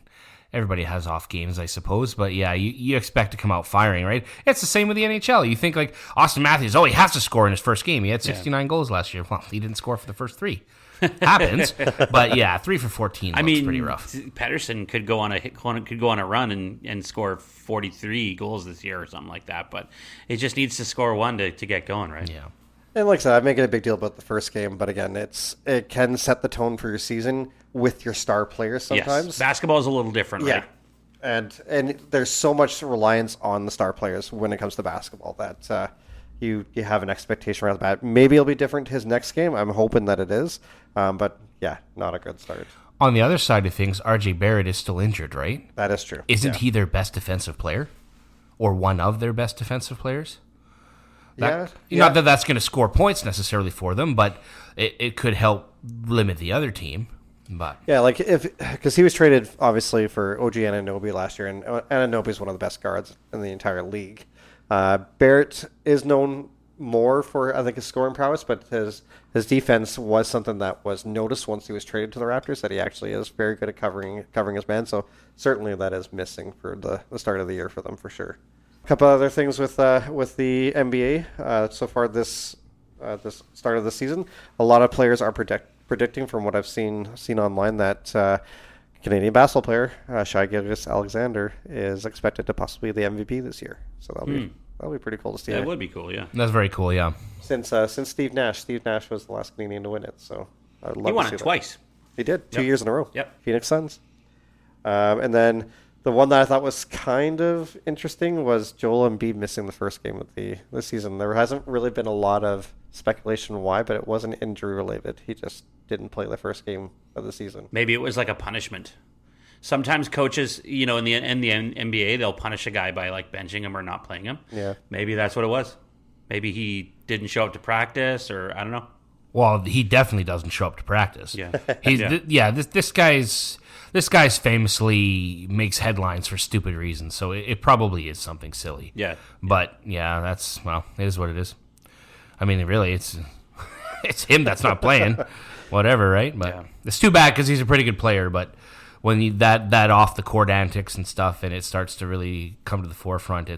everybody has off games, I suppose. But yeah, you expect to come out firing, right? It's the same with the NHL. You think like Austin Matthews, he has to score in his first game. He had 69 goals last year. Well, he didn't score for the first 3. Happens. But yeah, 3 for 14 looks pretty rough. Pedersen could go on a run and score 43 goals this year or something like that. But it just needs to score 1 to get going, right? Yeah. And like I said, I'm making a big deal about the first game, but again, it can set the tone for your season with your star players sometimes. Yes. Basketball is a little different, right? And there's so much reliance on the star players when it comes to basketball that you have an expectation around that. Maybe it'll be different his next game. I'm hoping that it is. But yeah, not a good start. On the other side of things, RJ Barrett is still injured, right? That is true. Isn't he their best defensive player? Or one of their best defensive players? Not that that's going to score points necessarily for them, but it could help limit the other team. But yeah, like because he was traded obviously for OG Anunoby last year, and Anunoby is one of the best guards in the entire league. Barrett is known more for I think his scoring prowess, but his defense was something that was noticed once he was traded to the Raptors. That he actually is very good at covering his man. So certainly that is missing for the start of the year for them for sure. A couple other things with the NBA so far this start of the season. A lot of players are predicting from what I've seen online that Canadian basketball player Shai Gilgeous-Alexander is expected to possibly be the MVP this year. So that'll be pretty cool to see. That would be cool, yeah. That's very cool, yeah. Since Steve Nash was the last Canadian to win it, so I'd love he won to see it twice. He did 2 years in a row. Yep. Phoenix Suns, and then. The one that I thought was kind of interesting was Joel Embiid missing the first game of the season. There hasn't really been a lot of speculation why, but it wasn't injury related. He just didn't play the first game of the season. Maybe it was like a punishment. Sometimes coaches, in the NBA, they'll punish a guy by like benching him or not playing him. Yeah. Maybe that's what it was. Maybe he didn't show up to practice, or I don't know. Well, he definitely doesn't show up to practice. Yeah. This guy's famously makes headlines for stupid reasons, so it probably is something silly. Yeah. But yeah, it is what it is. I mean, really, it's him that's not playing. Whatever, right? But it's too bad because he's a pretty good player. But when that off the court antics and stuff, and it starts to really come to the forefront,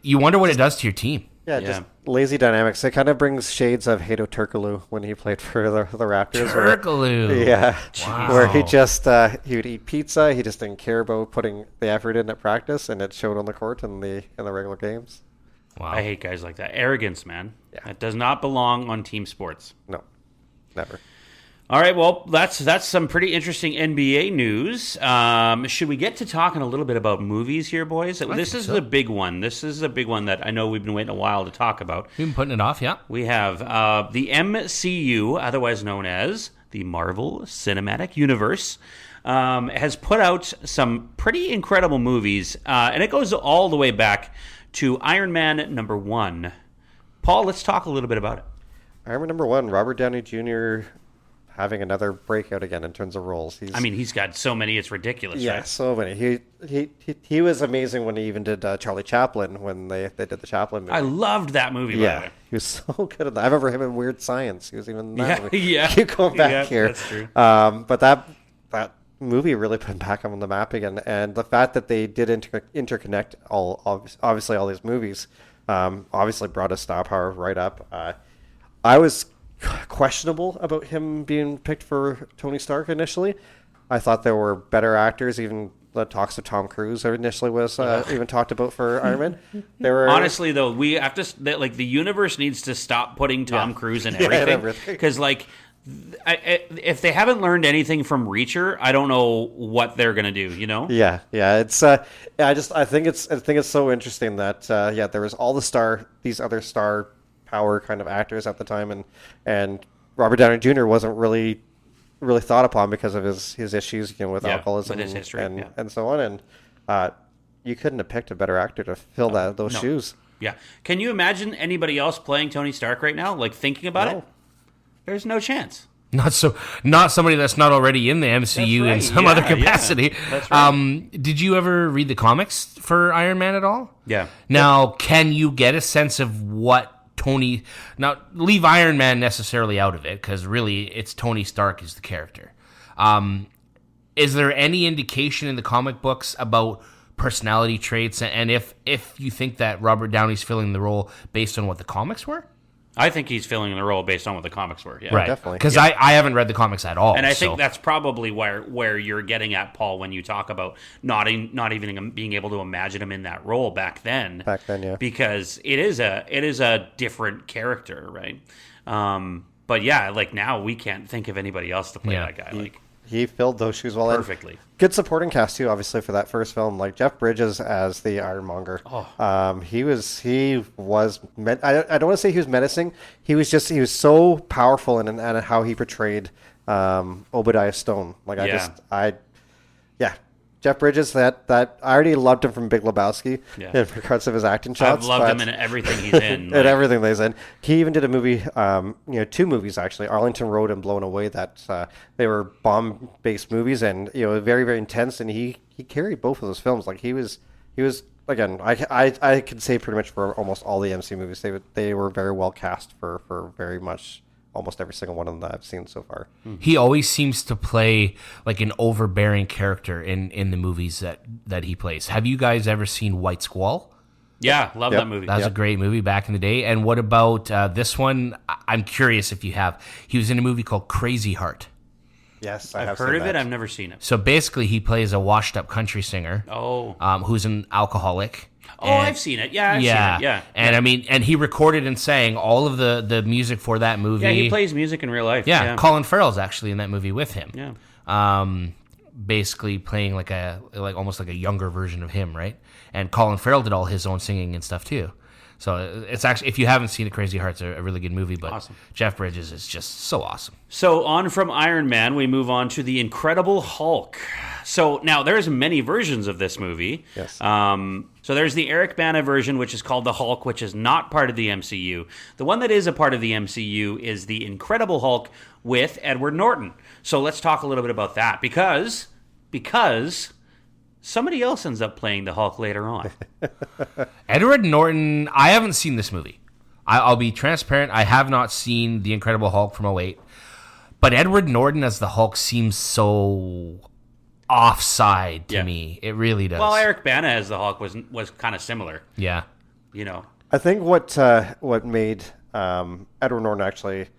you wonder what it does to your team. Yeah, just lazy dynamics. It kind of brings shades of Hedo Turkoglu when he played for the Raptors. Turkoglu. Where he just he would eat pizza. He just didn't care about putting the effort in at practice, and it showed on the court in the regular games. Wow. I hate guys like that. Arrogance, man. Yeah. That does not belong on team sports. No, never. All right, well, that's some pretty interesting NBA news. Should we get to talking a little bit about movies here, boys? This is a big one. This is a big one that I know we've been waiting a while to talk about. We've been putting it off, yeah. We have the MCU, otherwise known as the Marvel Cinematic Universe, has put out some pretty incredible movies, and it goes all the way back to Iron Man #1. Paul, let's talk a little bit about it. Iron Man #1, Robert Downey Jr., having another breakout again in terms of roles. He's got so many, it's ridiculous. Yeah, right? so many. He was amazing when he even did Charlie Chaplin, when they did the Chaplin movie. I loved that movie, by the way. He was so good at that. I remember him in Weird Science. He was even in that movie. Yeah. Keep going back here. That's true. But that movie really put him back on the map again. And the fact that they did interconnect obviously all these movies obviously brought his star power right up. I was questionable about him being picked for Tony Stark initially. I thought there were better actors. Even the talks of Tom Cruise initially was even talked about for Iron Man. Honestly, though, we have to the universe needs to stop putting Tom Cruise in everything, because if they haven't learned anything from Reacher, I don't know what they're gonna do. Yeah. It's I think it's so interesting that there was all these other star power kind of actors at the time, and Robert Downey Jr. wasn't really thought upon because of his issues, with alcoholism with his history, and so on. And you couldn't have picked a better actor to fill those shoes. Yeah. Can you imagine anybody else playing Tony Stark right now? Like, thinking about it, there's no chance. Not somebody that's not already in the MCU in some other capacity. Yeah. That's right. Did you ever read the comics for Iron Man at all? Yeah. Now, can you get a sense of what Tony. Now, leave Iron Man necessarily out of it, because really it's Tony Stark is the character. Is there any indication in the comic books about personality traits, and if you think that Robert Downey's filling the role based on what the comics were? I think he's filling the role based on what the comics were. Yeah, right. Definitely. Because I haven't read the comics at all, and I think that's probably where you're getting at, Paul, when you talk about not even being able to imagine him in that role back then. Back then, yeah. Because it is a different character, right? But yeah, like now we can't think of anybody else to play that guy. He filled those shoes well. Perfectly. Good supporting cast too, obviously, for that first film. Like Jeff Bridges as the Ironmonger. He was. I don't want to say he was menacing. He was so powerful in how he portrayed Obadiah Stone. Like Jeff Bridges, that I already loved him from Big Lebowski in regards of his acting chops. I've loved him in everything he's in. In everything that he's in. He even did a movie, 2 movies actually, Arlington Road and Blown Away, that they were bomb-based movies and, very, very intense, and he carried both of those films. Like he was again, I could say pretty much for almost all the MC movies, they were very well cast for very much almost every single one of them that I've seen so far. He always seems to play like an overbearing character in the movies that he plays. Have you guys ever seen White Squall? Yeah, love that movie. That was a great movie back in the day. And what about this one? I'm curious if you have. He was in a movie called Crazy Heart. Yes, I've heard of it. I've never seen it. So basically, he plays a washed-up country singer. Who's an alcoholic. I've seen it. Yeah, I've seen it. Yeah. And I mean, and he recorded and sang all of the music for that movie. Yeah, he plays music in real life. Yeah, Colin Farrell's actually in that movie with him. Yeah. Basically playing like almost like a younger version of him, right? And Colin Farrell did all his own singing and stuff too. So it's actually, if you haven't seen it, Crazy Heart's a really good movie, but awesome. Jeff Bridges is just so awesome. So on from Iron Man, we move on to the Incredible Hulk. So now there's many versions of this movie. Yes. So there's the Eric Bana version, which is called the Hulk, which is not part of the MCU. The one that is a part of the MCU is the Incredible Hulk with Edward Norton. So let's talk a little bit about that because somebody else ends up playing the Hulk later on. Edward Norton, I haven't seen this movie. I'll be transparent. I have not seen The Incredible Hulk from 2008. But Edward Norton as the Hulk seems so offside to me. It really does. Well, Eric Bana as the Hulk was kind of similar. Yeah. I think what made Edward Norton actually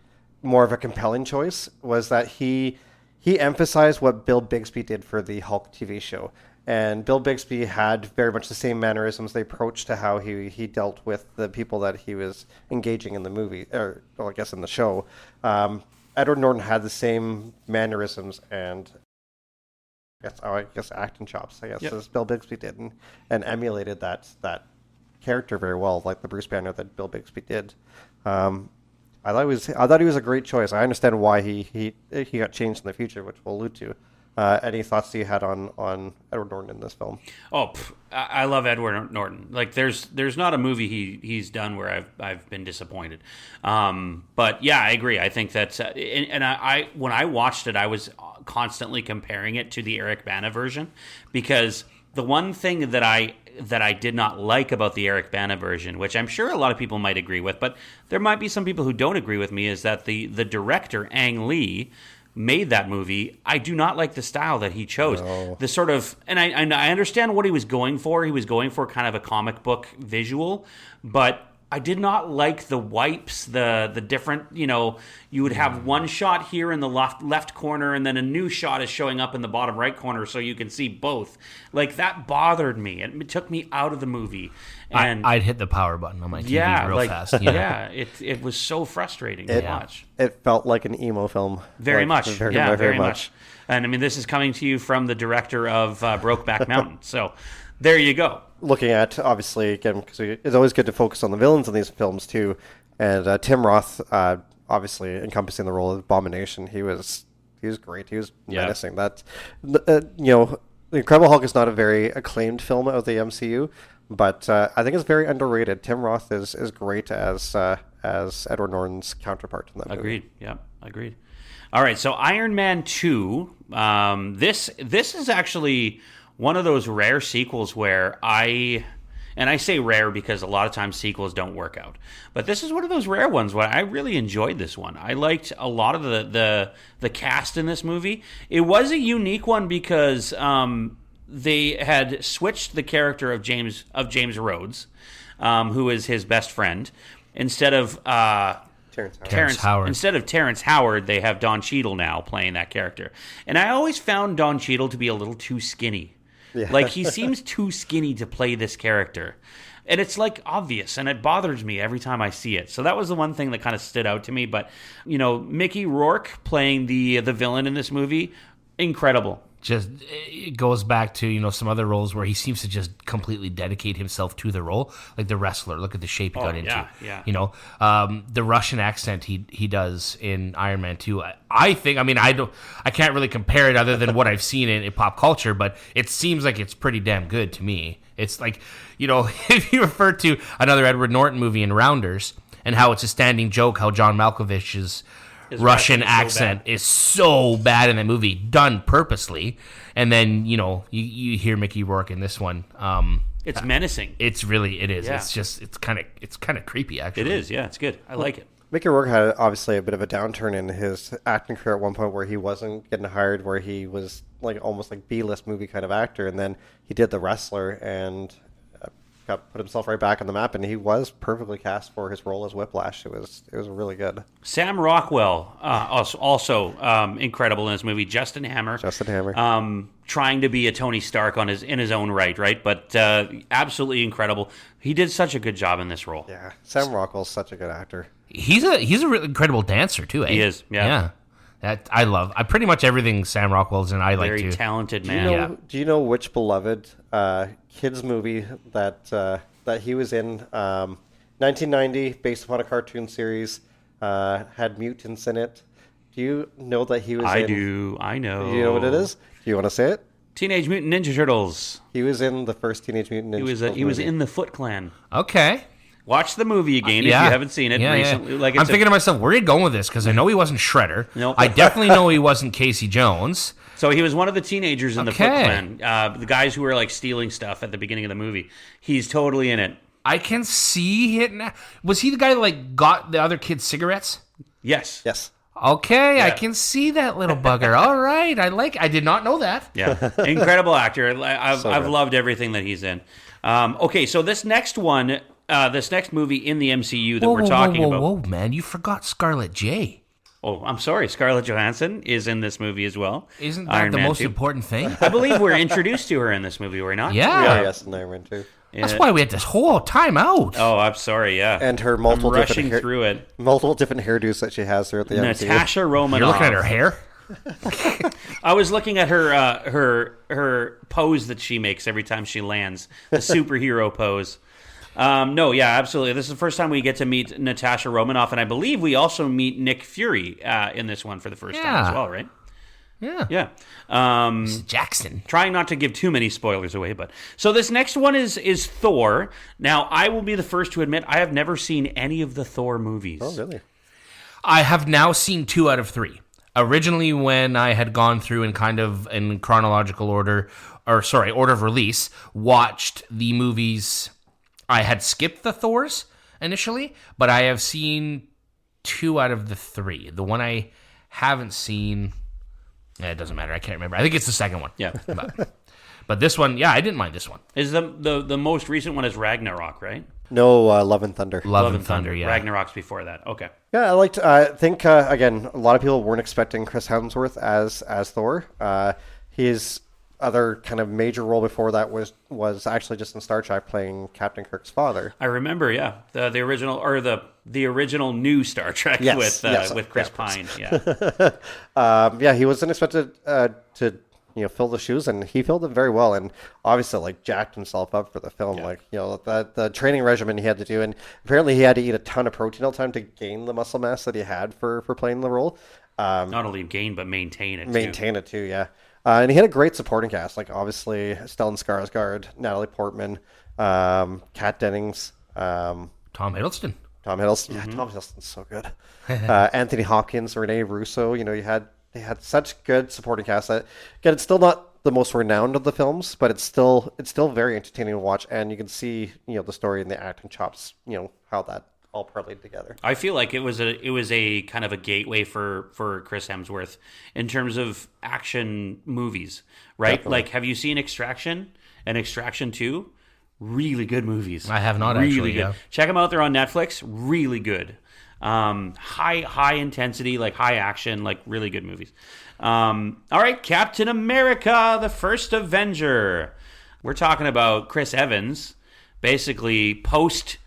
more of a compelling choice was that he emphasized what Bill Bixby did for the Hulk TV show. And Bill Bixby had very much the same mannerisms, the approach to how he dealt with the people that he was engaging in the movie, or I guess in the show. Edward Norton had the same mannerisms and I guess acting chops, as Bill Bixby did, and emulated that character very well, like the Bruce Banner that Bill Bixby did. I thought he was a great choice. I understand why he got changed in the future, which we'll allude to. Any thoughts you had on Edward Norton in this film? I love Edward Norton. Like, there's not a movie he's done where I've been disappointed. But yeah, I agree. I think that's and I when I watched it, I was constantly comparing it to the Eric Bana version, because the one thing that I did not like about the Eric Bana version, which I'm sure a lot of people might agree with, but there might be some people who don't agree with me, is that the director Ang Lee made that movie. I do not like the style that he chose. No. The sort of, and I understand what he was going for. He was going for kind of a comic book visual, but I did not like the wipes, the different, you would have one shot here in the left corner and then a new shot is showing up in the bottom right corner so you can see both. Like, that bothered me. It took me out of the movie. And I'd hit the power button on my TV real fast. Yeah, it was so frustrating to watch. It felt like an emo film. Very much. Very much. And I mean, this is coming to you from the director of Brokeback Mountain. So there you go. Looking at, obviously, again, because it's always good to focus on the villains in these films too. And Tim Roth, obviously encompassing the role of Abomination, he was great. He was menacing. That The Incredible Hulk is not a very acclaimed film of the MCU, but I think it's very underrated. Tim Roth is great as Edward Norton's counterpart in that movie. Agreed. Yeah, agreed. All right, so Iron Man 2. This is actually one of those rare sequels where and And I say rare because a lot of times sequels don't work out. But this is one of those rare ones where I really enjoyed this one. I liked a lot of the cast in this movie. It was a unique one because they had switched the character of James Rhodes, who is his best friend. Instead of Terrence Howard. Instead of Terrence Howard, they have Don Cheadle now playing that character. And I always found Don Cheadle to be a little too skinny. Yeah. Like, he seems too skinny to play this character. And it's, like, obvious, and it bothers me every time I see it. So that was the one thing that kind of stood out to me. But, Mickey Rourke playing the villain in this movie, incredible. Just it goes back to some other roles where he seems to just completely dedicate himself to the role, like the wrestler. Look at the shape he got into. Yeah. The Russian accent he does in Iron Man 2. I think I can't really compare it other than what I've seen in pop culture, but it seems like it's pretty damn good to me. It's like if you refer to another Edward Norton movie in Rounders and how it's a standing joke how John Malkovich's His Russian accent is so bad in that movie, done purposely. And then, you hear Mickey Rourke in this one. It's menacing. It is. Yeah. It's kind of creepy, actually. It is, yeah. It's good. I like it. Mickey Rourke had obviously a bit of a downturn in his acting career at one point where he wasn't getting hired, where he was like almost like B-list movie kind of actor. And then he did The Wrestler and put himself right back on the map, and he was perfectly cast for his role as Whiplash. It was really good. Sam Rockwell, also incredible in this movie. Justin Hammer, trying to be a Tony Stark in his own right? But absolutely incredible. He did such a good job in this role. Yeah, Sam Rockwell's such a good actor. He's a really incredible dancer too. Eh? He is. Yeah. That I love. Pretty much everything Sam Rockwell's in. I like too. Very talented man. Do you know which beloved kids movie that he was in? 1990, based upon a cartoon series, had mutants in it. Do you know that he was? I do. I know. Do you know what it is? Do you want to say it? Teenage Mutant Ninja Turtles. He was in the first Teenage Mutant Ninja Turtles. He was in the Foot Clan. Okay. Watch the movie again if you haven't seen it recently. Yeah. Like I'm thinking to myself, where are you going with this? Because I know he wasn't Shredder. Nope. I definitely know he wasn't Casey Jones. So he was one of the teenagers in the Foot Clan. The guys who were like stealing stuff at the beginning of the movie. He's totally in it. I can see it now. Was he the guy that like got the other kids cigarettes? Yes. Okay, yeah. I can see that little bugger. All right, I did not know that. Yeah, incredible actor. I've loved everything that he's in. Okay, so this next one, this next movie in the MCU that we're talking about. Whoa, man, you forgot Scarlett J. Oh, I'm sorry. Scarlett Johansson is in this movie as well. Isn't that Iron the Man most 2. Important thing? I believe we're introduced to her in this movie, were we not? Yeah. Yes, in Iron Man 2. That's why we had this whole time out. Oh, I'm sorry, yeah. And her multiple different hairdos that she has throughout the MCU. Natasha Romanoff. You're looking at her hair? I was looking at her pose that she makes every time she lands, the superhero pose. No, yeah, absolutely. This is the first time we get to meet Natasha Romanoff, and I believe we also meet Nick Fury in this one for the first time as well, right? Yeah. Jackson. Trying not to give too many spoilers away, but so this next one is Thor. Now, I will be the first to admit I have never seen any of the Thor movies. Oh, really? I have now seen 2 out of 3. Originally, when I had gone through in kind of in chronological order, order of release, watched the movies. I had skipped the Thors initially, but I have seen 2 out of the 3. The one I haven't seen, it doesn't matter. I can't remember. I think it's the second one. Yeah. But this one, I didn't mind this one. Is the most recent one is Ragnarok, right? No, Love and Thunder. Love and Thunder, yeah. Ragnarok's before that. Okay. Yeah, I think, again, a lot of people weren't expecting Chris Hemsworth as Thor. His other kind of major role before that was actually just in Star Trek playing Captain Kirk's father. I remember, the original or the original new Star Trek with Chris Pine. Yeah. He wasn't expected to fill the shoes, and he filled them very well, and obviously like jacked himself up for the film. The training regimen he had to do, and apparently he had to eat a ton of protein all the time to gain the muscle mass that he had for playing the role. Not only gain but maintain it too. Yeah. And he had a great supporting cast, like obviously Stellan Skarsgård, Natalie Portman, Kat Dennings, Tom Hiddleston. Yeah, Tom Hiddleston's so good. Anthony Hopkins, Rene Russo. They had such good supporting cast that again, it's still not the most renowned of the films, but it's still very entertaining to watch, and you can see the story and the acting chops, how that all parlayed together. I feel like it was a kind of a gateway for Chris Hemsworth in terms of action movies, right? Definitely. Like, have you seen Extraction and Extraction 2? Really good movies. I have not really actually. Good. Yeah. Check them out. They're on Netflix. Really good. High intensity, like high action, like really good movies. All right, Captain America, the First Avenger. We're talking about Chris Evans, basically post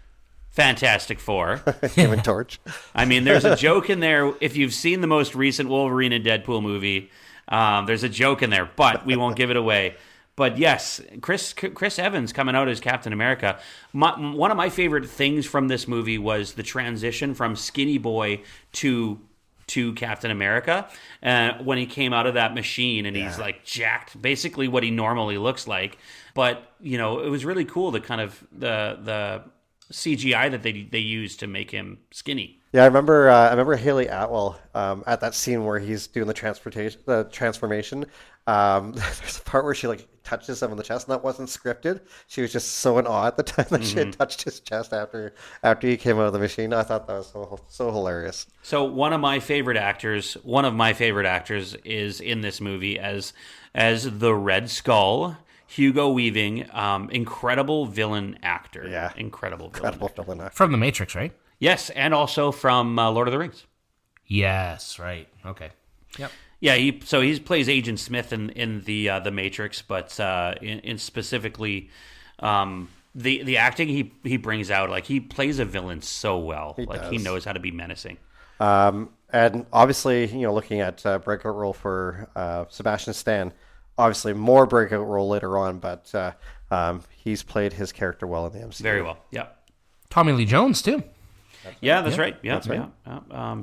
Fantastic Four. Human Torch. I mean, there's a joke in there. If you've seen the most recent Wolverine and Deadpool movie, there's a joke in there, but we won't give it away. But yes, Chris Evans coming out as Captain America. One of my favorite things from this movie was the transition from skinny boy to Captain America. When he came out of that machine and he's like jacked, basically what he normally looks like. But it was really cool, the kind of the CGI that they used to make him skinny. Yeah, I remember Haley Atwell at that scene where he's doing the transformation. There's a part where she touches him on the chest, and that wasn't scripted. She was just so in awe at the time that she had touched his chest after he came out of the machine. I thought that was so hilarious. So one of my favorite actors is in this movie as the Red Skull. Hugo Weaving, incredible villain actor. Yeah, incredible villain actor. From The Matrix, right? Yes, and also from Lord of the Rings. Yes, right. Okay. Yep. Yeah, he plays Agent Smith in the Matrix, but in specifically the acting he brings out, like he plays a villain so well. He knows how to be menacing. And obviously, looking at breakout role for Sebastian Stan. Obviously, more breakout role later on, but he's played his character well in the MCU. Very well. Yeah. Tommy Lee Jones too. That's right. Yeah, that's right.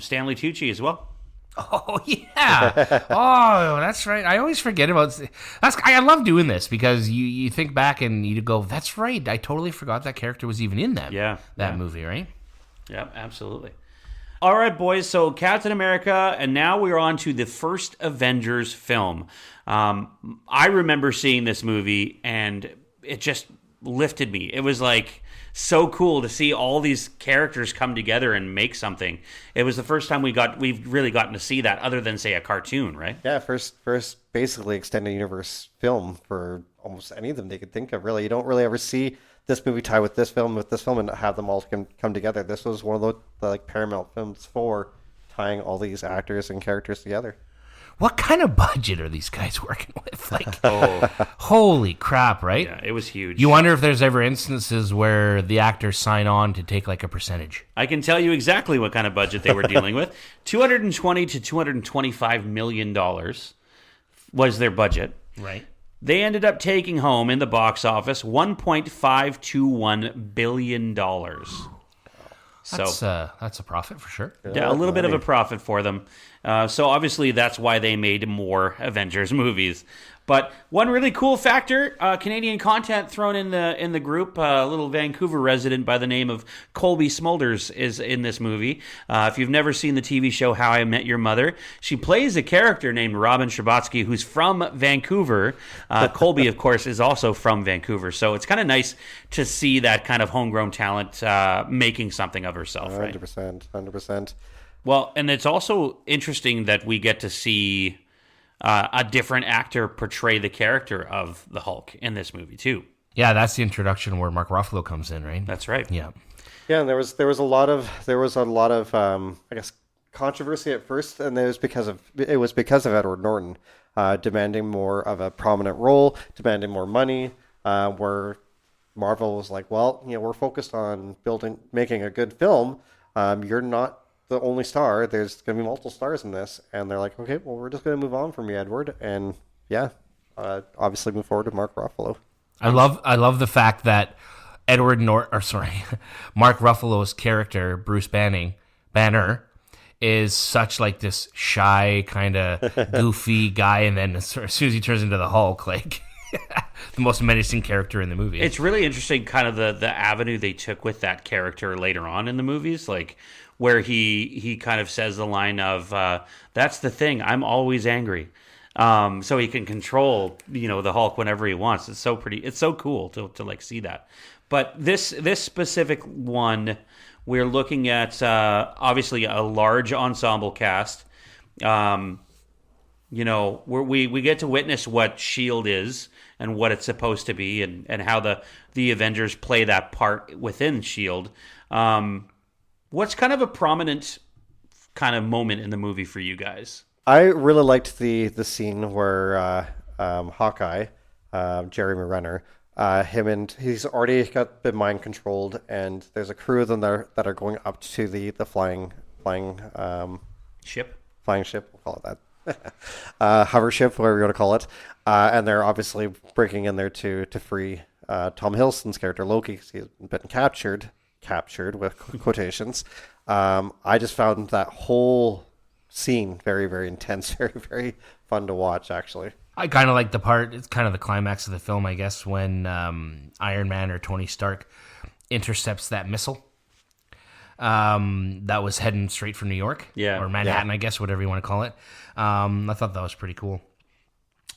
Stanley Tucci as well. Oh yeah. Oh, that's right. I always forget about. I love doing this because you think back and you go, "That's right. I totally forgot that character was even in that movie." Right? Yeah, absolutely. All right, boys. So Captain America, and now we're on to the first Avengers film. I remember seeing this movie, and it just lifted me. It was like so cool to see all these characters come together and make something. It was the first time we've really gotten to see that, other than say a cartoon, right? Yeah, first basically extended universe film for almost any of them they could think of. Really, you don't really ever see this movie tie with this film, and have them all come together. This was one of the Paramount films for tying all these actors and characters together. What kind of budget are these guys working with? Holy crap, right? Yeah, it was huge. You wonder if there's ever instances where the actors sign on to take a percentage. I can tell you exactly what kind of budget they were dealing with. $220 to $225 million was their budget. Right. They ended up taking home in the box office $1.521 billion. That's a profit for sure. Yeah, a little bit of a profit for them. So obviously that's why they made more Avengers movies. But one really cool factor, Canadian content thrown in the group. A little Vancouver resident by the name of Colby Smulders is in this movie. If you've never seen the TV show How I Met Your Mother, she plays a character named Robin Scherbatsky who's from Vancouver. Colby, of course, is also from Vancouver. So it's kind of nice to see that kind of homegrown talent making something of herself. 100%. Well, and it's also interesting that we get to see a different actor portray the character of the Hulk in this movie too. Yeah, that's the introduction where Mark Ruffalo comes in, right? That's right. Yeah. Yeah, and there was a lot of I guess controversy at first, and it was because of Edward Norton demanding more of a prominent role, demanding more money, where Marvel was like, well, we're focused on making a good film. You're not the only star. There's going to be multiple stars in this, and they're like, okay, well, we're just going to move on from you, Edward, and obviously move forward to Mark Ruffalo. I love the fact that Mark Ruffalo's character Bruce Banner is such this shy kind of goofy guy, and then as soon as he turns into the Hulk, the most menacing character in the movie. It's really interesting, kind of the avenue they took with that character later on in the movies, where he kind of says the line of, that's the thing, I'm always angry. so he can control, the Hulk whenever he wants. It's so cool to like see that. But this specific one, we're looking at obviously a large ensemble cast. We get to witness what S.H.I.E.L.D. is and what it's supposed to be, and how the Avengers play that part within S.H.I.E.L.D. What's kind of a prominent kind of moment in the movie for you guys? I really liked the scene where Hawkeye, Jeremy Renner, he's already been mind controlled, and there's a crew of them that are going up to the flying ship. Flying ship, we'll call it that. Hover ship, whatever you want to call it. And they're obviously breaking in there to free Tom Hiddleston's character Loki, because he's been captured with quotations. I just found that whole scene very, very intense, very, very fun to watch, actually. I kind of like the part, it's kind of the climax of the film, I guess, when Iron Man or Tony Stark intercepts that missile that was heading straight for New York. Or Manhattan, I guess, whatever you want to call it. I thought that was pretty cool.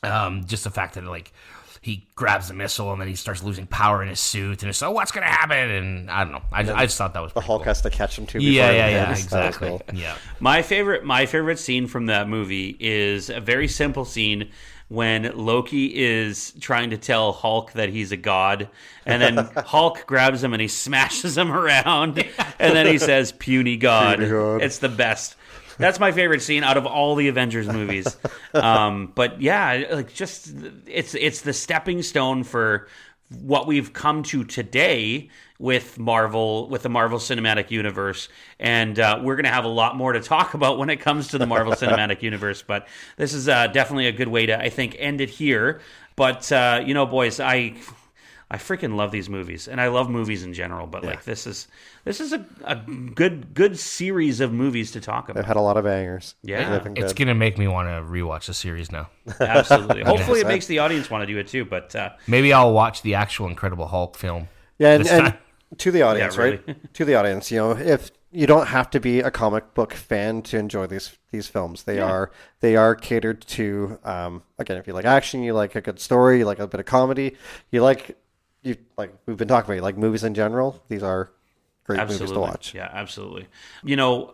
Just the fact that, like, he grabs the missile and then he starts losing power in his suit, and it's what's going to happen? And I don't know. I just thought that was pretty the Hulk cool. has to catch him too. Yeah, exactly. Cool. Yeah. My favorite scene from that movie is a very simple scene when Loki is trying to tell Hulk that he's a god, and then Hulk grabs him and he smashes him around, and then he says, "Puny god." It's the best. That's my favorite scene out of all the Avengers movies. But yeah, like, just it's the stepping stone for what we've come to today with Marvel, with the Marvel Cinematic Universe, and we're going to have a lot more to talk about when it comes to the Marvel Cinematic Universe. But this is definitely a good way to, I think, end it here. But boys, I freaking love these movies, and I love movies in general. But like, this is a good series of movies to talk about. They've had a lot of bangers. Yeah, it's gonna make me want to rewatch the series now. Absolutely. Hopefully, it makes the audience want to do it too. But maybe I'll watch the actual Incredible Hulk film. Yeah, and to the audience, really. Right? To the audience, if you don't have to be a comic book fan to enjoy these films. They are catered to. Again, if you like action, you like a good story, you like a bit of comedy, you like we've been talking about, you like movies in general. These are great movies to watch. Yeah, absolutely.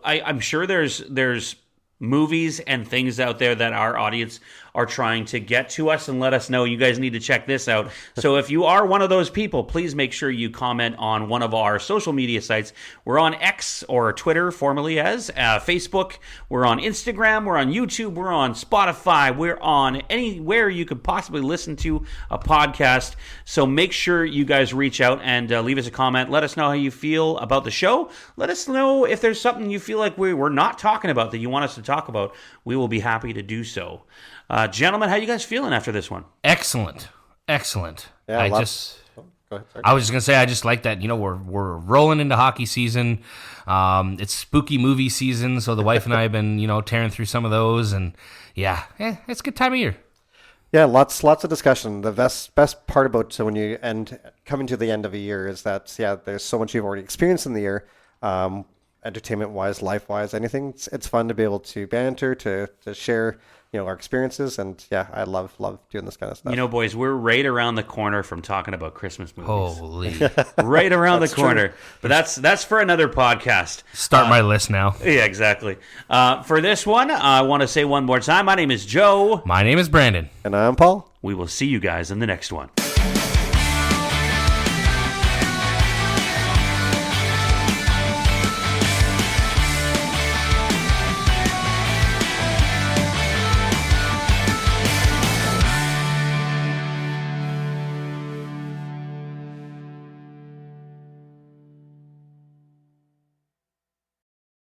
I'm sure there's movies and things out there that our audience are trying to get to us and let us know you guys need to check this out. So if you are one of those people, please make sure you comment on one of our social media sites. We're on X, or Twitter, formerly as Facebook. We're on Instagram. We're on YouTube. We're on Spotify. We're on anywhere you could possibly listen to a podcast. So make sure you guys reach out and leave us a comment. Let us know how you feel about the show. Let us know if there's something you feel like we're not talking about that you want us to talk about. We will be happy to do so. Gentlemen, how you guys feeling after this one? Excellent. Yeah, I was just gonna say, I just like that. We're rolling into hockey season. It's spooky movie season, so the wife and I have been tearing through some of those, and it's a good time of year. Yeah, lots of discussion. The best part about when you coming to the end of a year is that there's so much you've already experienced in the year, entertainment wise, life wise, anything. It's fun to be able to banter, to share our experiences, and I love doing this kind of stuff. Boys, we're right around the corner from talking about Christmas movies. Holy. Right around the corner. True. But that's for another podcast. Start my list now. Yeah, exactly. For this one, I want to say one more time, my name is Joe. My name is Brandon. And I'm Paul. We will see you guys in the next one.